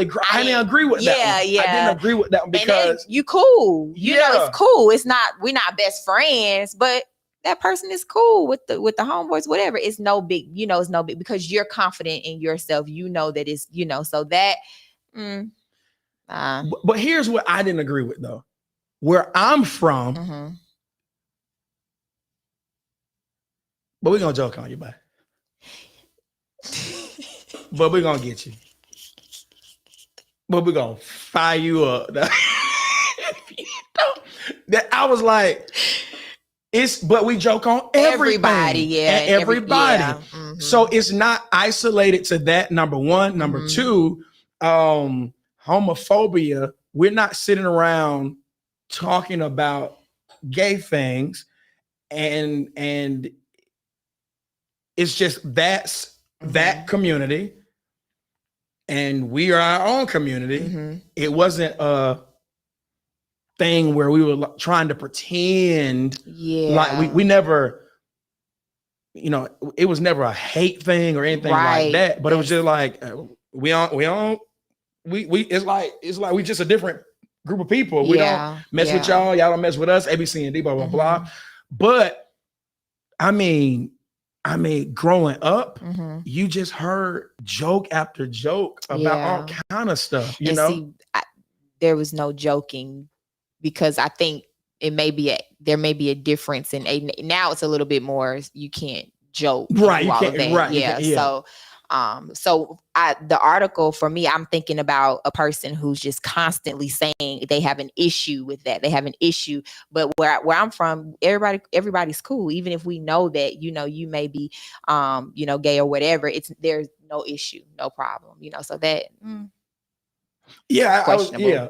Speaker 2: with that.
Speaker 3: Yeah,
Speaker 2: I didn't agree with that one because
Speaker 3: you cool. It's cool. We're not best friends, but that person is cool with the homeboys, whatever. It's no big, it's no big because you're confident in yourself. That it's, so that.
Speaker 2: But here's what I didn't agree with though. Where I'm from, but we're gonna joke on you, bud. But we're gonna get you. But we're gonna fire you up. That I was like, but we joke on everybody. Everybody. So it's not isolated to that. Number one. Number two, homophobia. We're not sitting around talking about gay things, and it's just that community, and we are our own community. It wasn't a thing where we were trying to pretend like we never, it was never a hate thing or anything like that, but it was just like it's like we just a different group of people. We don't mess with y'all don't mess with us, A, B, C, and D, blah, blah, blah. But I mean, growing up, you just heard joke after joke about all kind of stuff, See,
Speaker 3: there was no joking because I think there may be a difference in now it's a little bit more, you can't joke.
Speaker 2: Right.
Speaker 3: You can't, right. So the article for me, I'm thinking about a person who's just constantly saying they have an issue with that. They have an issue, but where I'm from, everybody's cool. Even if we know that, you may be, gay or whatever, there's no issue, no problem, so that.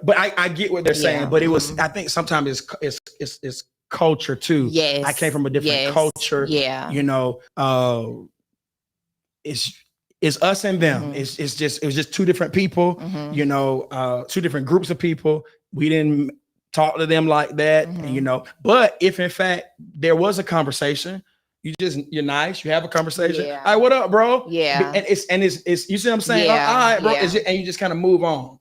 Speaker 2: But I get what they're saying, but it was, I think sometimes it's culture too.
Speaker 3: Yes.
Speaker 2: I came from a different culture.
Speaker 3: Yeah.
Speaker 2: It's us and them. It was just two different people, two different groups of people. We didn't talk to them like that, but if in fact there was a conversation, you're nice, you have a conversation.
Speaker 3: Yeah.
Speaker 2: All right, what up, bro?
Speaker 3: Yeah.
Speaker 2: And it's you see what I'm saying?
Speaker 3: Yeah.
Speaker 2: All right, bro.
Speaker 3: Yeah.
Speaker 2: And you just kind of move on.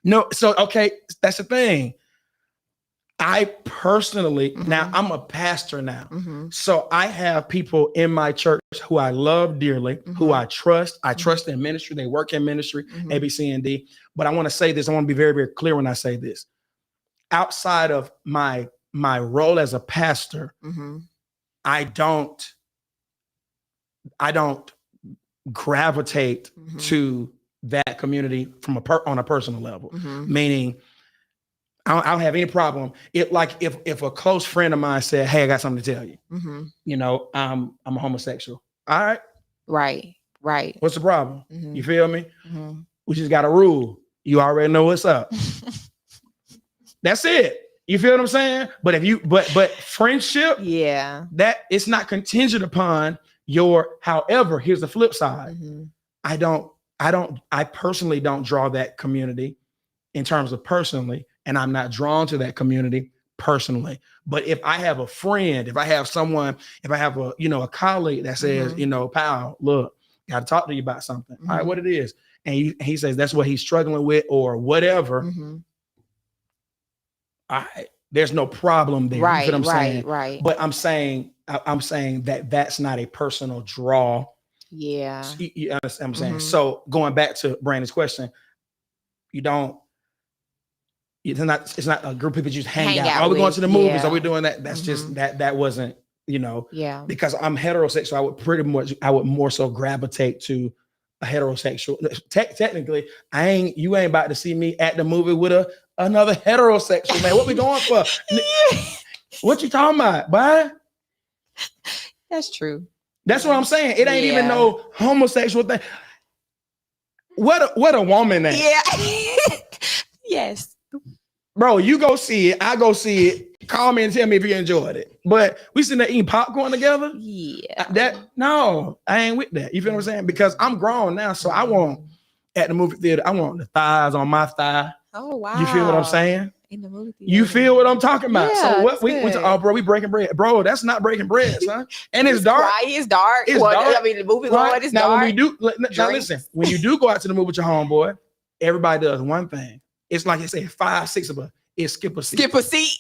Speaker 2: No, so okay, that's the thing. I personally,
Speaker 3: Mhm.
Speaker 2: now I'm a pastor now.
Speaker 3: Mhm.
Speaker 2: So I have people in my church who I love dearly, who
Speaker 3: Mhm.
Speaker 2: I trust. I
Speaker 3: Mhm.
Speaker 2: trust in ministry. They work in ministry,
Speaker 3: Mhm.
Speaker 2: A, B, C, and D. But I want to say this. I want to be very, very clear when I say this. Outside of my role as a pastor,
Speaker 3: Mhm.
Speaker 2: I don't gravitate
Speaker 3: Mhm.
Speaker 2: to that community from on a personal level.
Speaker 3: Mhm.
Speaker 2: Meaning, I don't have any problem. If a close friend of mine said, "Hey, I got something to tell you,"
Speaker 3: Mhm.
Speaker 2: I'm a homosexual. All right,
Speaker 3: Right. Right.
Speaker 2: what's the problem?
Speaker 3: Mhm.
Speaker 2: You feel me?
Speaker 3: Mhm.
Speaker 2: We just got a rule. You already know what's up. That's it. You feel what I'm saying? But but friendship,
Speaker 3: Yeah.
Speaker 2: that it's not contingent upon your. However, here's the flip side.
Speaker 3: Mhm.
Speaker 2: I personally don't draw that community in terms of personally, and I'm not drawn to that community personally. But if I have a friend, if I have someone, if I have a colleague that says,
Speaker 3: Mhm.
Speaker 2: pal, look, got to talk to you about something. All right,
Speaker 3: Mhm.
Speaker 2: what it is, and he says that's what he's struggling with or whatever.
Speaker 3: Mhm.
Speaker 2: There's no problem there. You feel what
Speaker 3: Right.
Speaker 2: I'm saying?
Speaker 3: Right.
Speaker 2: But I'm saying that that's not a personal draw.
Speaker 3: Yeah.
Speaker 2: You understand what I'm saying?
Speaker 3: Mhm.
Speaker 2: So going back to Brandon's question, you don't. It's not a group of people just hang out. Are we going to the movies? Are we doing that? That's just that wasn't,
Speaker 3: Yeah.
Speaker 2: because I'm heterosexual. I would more so gravitate to a heterosexual. Technically, you ain't about to see me at the movie with another heterosexual man. What we going for? What you talking about, boy?
Speaker 3: That's true.
Speaker 2: That's what I'm saying. It ain't even
Speaker 3: Yeah.
Speaker 2: no homosexual thing. What a woman at?
Speaker 3: Yeah. Yes.
Speaker 2: Bro, you go see it. I go see it. Call me and tell me if you enjoyed it. But we sitting there eating popcorn together.
Speaker 3: Yeah.
Speaker 2: No, I ain't with that. You feel what I'm saying? Because I'm grown now, so I want at the movie theater. I want the thighs on my thigh.
Speaker 3: Oh wow.
Speaker 2: You feel what I'm saying?
Speaker 3: In the movie theater.
Speaker 2: You feel what I'm talking about?
Speaker 3: Yeah,
Speaker 2: So what
Speaker 3: that's
Speaker 2: we went to?
Speaker 3: good.
Speaker 2: Oh, bro, we breaking bread, bro. That's not breaking bread, son. And it's dark.
Speaker 3: Quiet, it's dark.
Speaker 2: It's dark.
Speaker 3: I mean, the movie
Speaker 2: Right?
Speaker 3: going is
Speaker 2: now
Speaker 3: dark.
Speaker 2: when we do, now
Speaker 3: Drinks.
Speaker 2: listen. When you do go out to the movie with your homeboy, everybody does one thing. It's like they say 5, 6 of us. It's skip a seat.
Speaker 3: Skip a seat.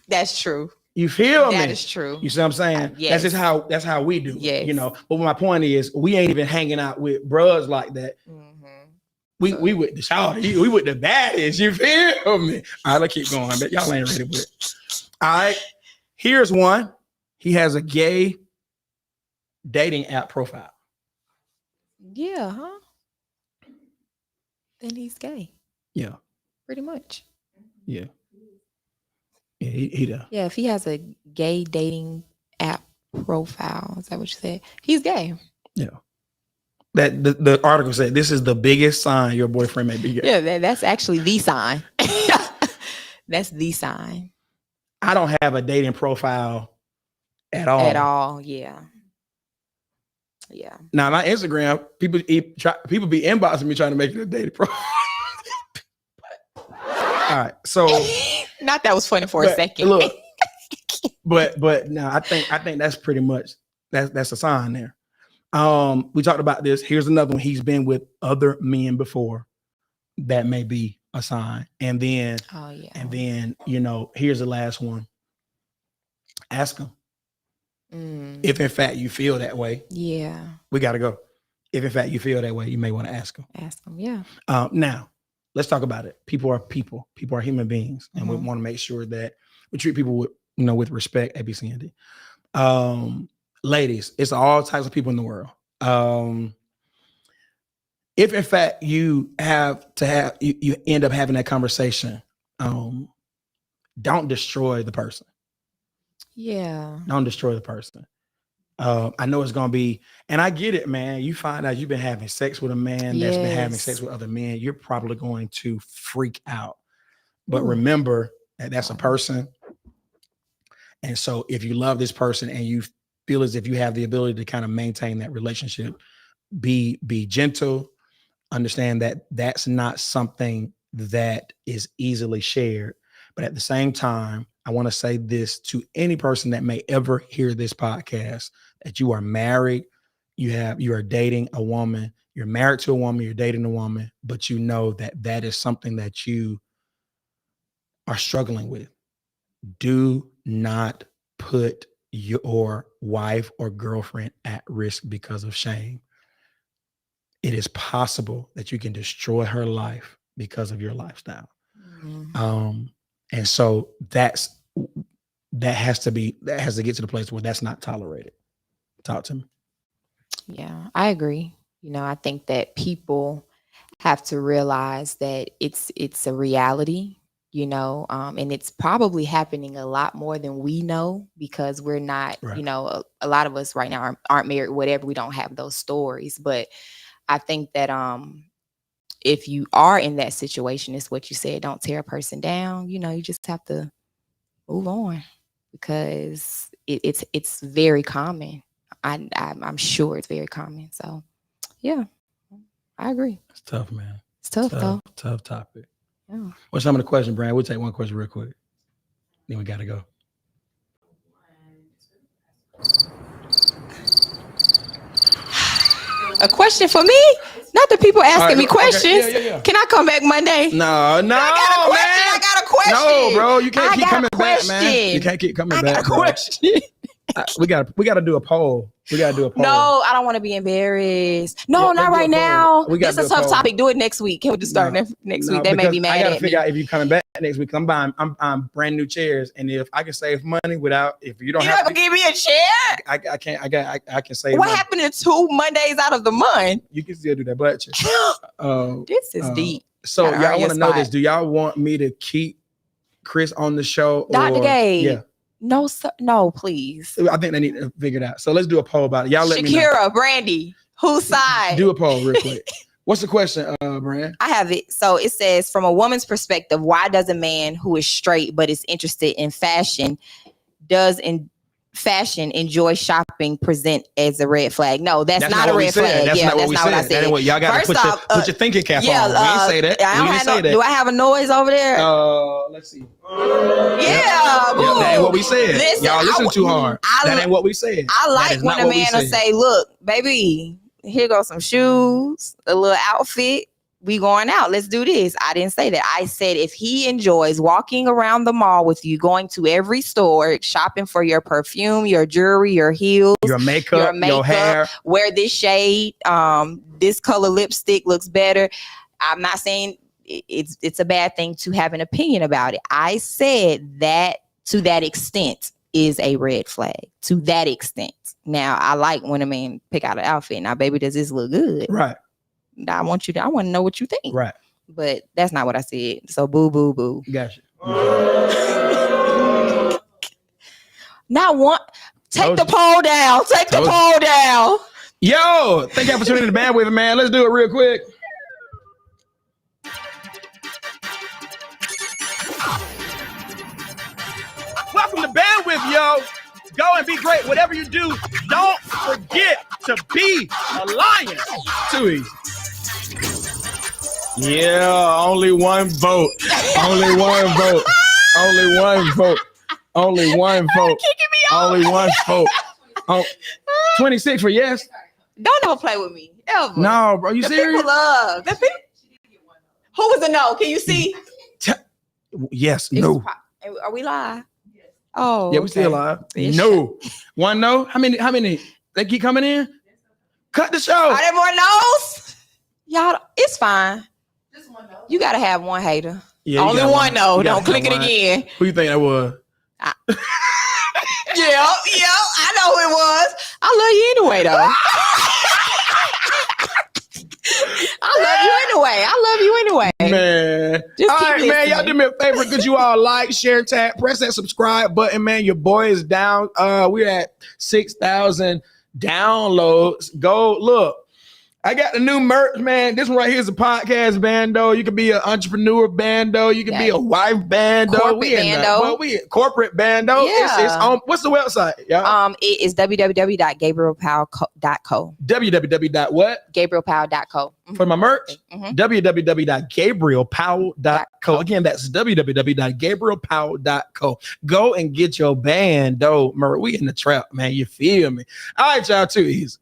Speaker 3: That's true.
Speaker 2: You feel me?
Speaker 3: That is true.
Speaker 2: You see what I'm saying?
Speaker 3: Yes.
Speaker 2: That's how we do
Speaker 3: Yes.
Speaker 2: it. But my point is, we ain't even hanging out with bros like that.
Speaker 3: Mhm.
Speaker 2: We with the shower. We with the baddies. You feel me? All right, let's keep going. But y'all ain't ready with it. All right. Here's one. He has a gay dating app profile.
Speaker 3: Yeah, huh? Then he's gay.
Speaker 2: Yeah.
Speaker 3: Pretty much.
Speaker 2: Yeah. Yeah, he does.
Speaker 3: Yeah, if he has a gay dating app profile, is that what you said? He's gay.
Speaker 2: Yeah. That the article said this is the biggest sign your boyfriend may be gay.
Speaker 3: Yeah, that's actually the sign. That's the sign.
Speaker 2: I don't have a dating profile at all.
Speaker 3: At all, yeah. Yeah.
Speaker 2: Now my Instagram, people be inboxing me trying to make it a dating profile. All right, so
Speaker 3: not that was funny for a second.
Speaker 2: Look, but no, I think that's pretty much that's a sign there. We talked about this. Here's another one. He's been with other men before. That may be a sign. And then, here's the last one. Ask him if in fact you feel that way.
Speaker 3: Yeah,
Speaker 2: we got to go. If in fact you feel that way, you may want to ask him.
Speaker 3: Yeah.
Speaker 2: Now let's talk about it. People are people. People are human beings, and we want to make sure that we treat people with respect. A, B, C, and D. Ladies, it's all types of people in the world. If in fact you end up having that conversation, don't destroy the person.
Speaker 3: Yeah.
Speaker 2: Don't destroy the person. I know it's gonna be, and I get it, man. You find out you've been having sex with a man that's been having sex with other men, you're probably going to freak out. But remember that that's a person. And so if you love this person and you feel as if you have the ability to kind of maintain that relationship, be gentle. Understand that that's not something that is easily shared. But at the same time, I want to say this to any person that may ever hear this podcast, that you are married, you are dating a woman, you're married to a woman, you're dating a woman, but you know that is something that you are struggling with. Do not put your wife or girlfriend at risk because of shame. It is possible that you can destroy her life because of your lifestyle. And so that has to get to the place where that's not tolerated. Talk to me.
Speaker 3: Yeah, I agree. I think that people have to realize that it's a reality, and it's probably happening a lot more than we know because we're not,
Speaker 2: Right.
Speaker 3: A lot of us right now aren't married, whatever. We don't have those stories. But I think that if you are in that situation, it's what you said, don't tear a person down. You just have to move on because it's very common. I'm sure it's very common. So, yeah, I agree.
Speaker 2: It's tough, man.
Speaker 3: It's tough, though.
Speaker 2: Tough topic.
Speaker 3: Yeah.
Speaker 2: What's some of the questions, Brand? We'll take one question real quick. Then we got to go.
Speaker 3: A question for me? Not the people asking me questions.
Speaker 2: Okay. Yeah.
Speaker 3: Can I come back Monday?
Speaker 2: No,
Speaker 3: I got a question.
Speaker 2: No, bro, you can't keep coming back, man.
Speaker 3: question.
Speaker 2: You can't keep coming
Speaker 3: I
Speaker 2: back.
Speaker 3: got a
Speaker 2: bro.
Speaker 3: question.
Speaker 2: We got to do a poll.
Speaker 3: No, I don't want to be embarrassed. No,
Speaker 2: Yeah,
Speaker 3: not right now.
Speaker 2: We gotta
Speaker 3: This is a tough topic. Do it next week. Can we just start next week? They may be mad
Speaker 2: I gotta
Speaker 3: at
Speaker 2: figure
Speaker 3: me.
Speaker 2: out if you're coming back next week. I'm brand new chairs, and if I can save money if you don't
Speaker 3: You
Speaker 2: have
Speaker 3: never
Speaker 2: to
Speaker 3: give me a chair?
Speaker 2: I can save
Speaker 3: What
Speaker 2: money.
Speaker 3: happened to 2 Mondays out of the month?
Speaker 2: You can still do that, but
Speaker 3: This is deep.
Speaker 2: So
Speaker 3: Gotta
Speaker 2: y'all
Speaker 3: earn
Speaker 2: want
Speaker 3: your
Speaker 2: to know
Speaker 3: spot.
Speaker 2: this? Do y'all want me to keep Chris on the show?
Speaker 3: Dr. Gabe.
Speaker 2: Yeah.
Speaker 3: No, sir. No, please.
Speaker 2: I think they need to figure it out. So let's do a poll about it. Y'all let me know.
Speaker 3: Shakira, Brandy, whose side?
Speaker 2: Do a poll real quick. What's the question, Brand?
Speaker 3: I have it. So it says, from a woman's perspective, why does a man who is straight but is interested in fashion enjoy shopping present as a red flag? No, that's not a red flag.
Speaker 2: That's not what I said. Y'all got to put your thinking cap on. We didn't say that. We didn't say that.
Speaker 3: Do I have a noise over there?
Speaker 2: Let's see.
Speaker 3: Yeah, boo.
Speaker 2: That ain't what we said.
Speaker 3: Listen,
Speaker 2: Y'all listen too hard. That ain't what we said.
Speaker 3: I like when a man will say, look, baby, here goes some shoes, a little outfit. We going out. Let's do this. I didn't say that. I said if he enjoys walking around the mall with you, going to every store, shopping for your perfume, your jewelry, your heels,
Speaker 2: your makeup, your hair,
Speaker 3: wear this shade, this color lipstick looks better. I'm not saying it's a bad thing to have an opinion about it. I said that to that extent is a red flag. To that extent. Now, I like when a man pick out an outfit. Now, baby, does this look good?
Speaker 2: Right.
Speaker 3: I want to know what you think.
Speaker 2: Right.
Speaker 3: But that's not what I said. So boo, boo, boo.
Speaker 2: Gotcha.
Speaker 3: Not one. Take the poll down. Take the poll down.
Speaker 2: Yo, thank y'all for tuning in to Bandwidth, man. Let's do it real quick.
Speaker 1: Welcome to Bandwidth, yo. Go and be great. Whatever you do, don't forget to be a lion.
Speaker 2: Too easy. Yeah, only one vote. Only one vote. Only one vote. Only one vote. Only one vote. 26 for yes.
Speaker 3: Don't ever play with me. Ever.
Speaker 2: No, bro. You serious?
Speaker 3: People love. The people. Who was a no? Can you see?
Speaker 2: Yes. No.
Speaker 3: Are we live? Oh,
Speaker 2: yeah, we still live. No. One no. How many? They keep coming in? Cut the show.
Speaker 3: Are there more no's? Y'all, it's fine. Just one no. You gotta have one hater.
Speaker 2: Yeah,
Speaker 3: only one no. Don't click it again.
Speaker 2: Who you think that was?
Speaker 3: Yeah, I know who it was. I love you anyway, though. I love you anyway.
Speaker 2: Man.
Speaker 3: Just
Speaker 2: all
Speaker 3: keep
Speaker 2: right,
Speaker 3: listening.
Speaker 2: man. Y'all do me a favor. Could you all like, share, tag, press that subscribe button, man. Your boy is down. We're at 6,000 downloads. Go look. I got the new merch, man. This one right here is a podcast bando. You can be an entrepreneur bando. You can be a wife bando.
Speaker 3: Corporate bando.
Speaker 2: We corporate bando.
Speaker 3: Yeah.
Speaker 2: It's on. What's the website, y'all?
Speaker 3: It is www.gabrielpowell.co.
Speaker 2: www.what?
Speaker 3: GabrielPowell.co.
Speaker 2: For my merch?
Speaker 3: Mm-hmm.
Speaker 2: www.gabrielpowell.co. Again, that's www.gabrielpowell.co. Go and get your bando merch. We in the trap, man. You feel me? All right, y'all, too easy.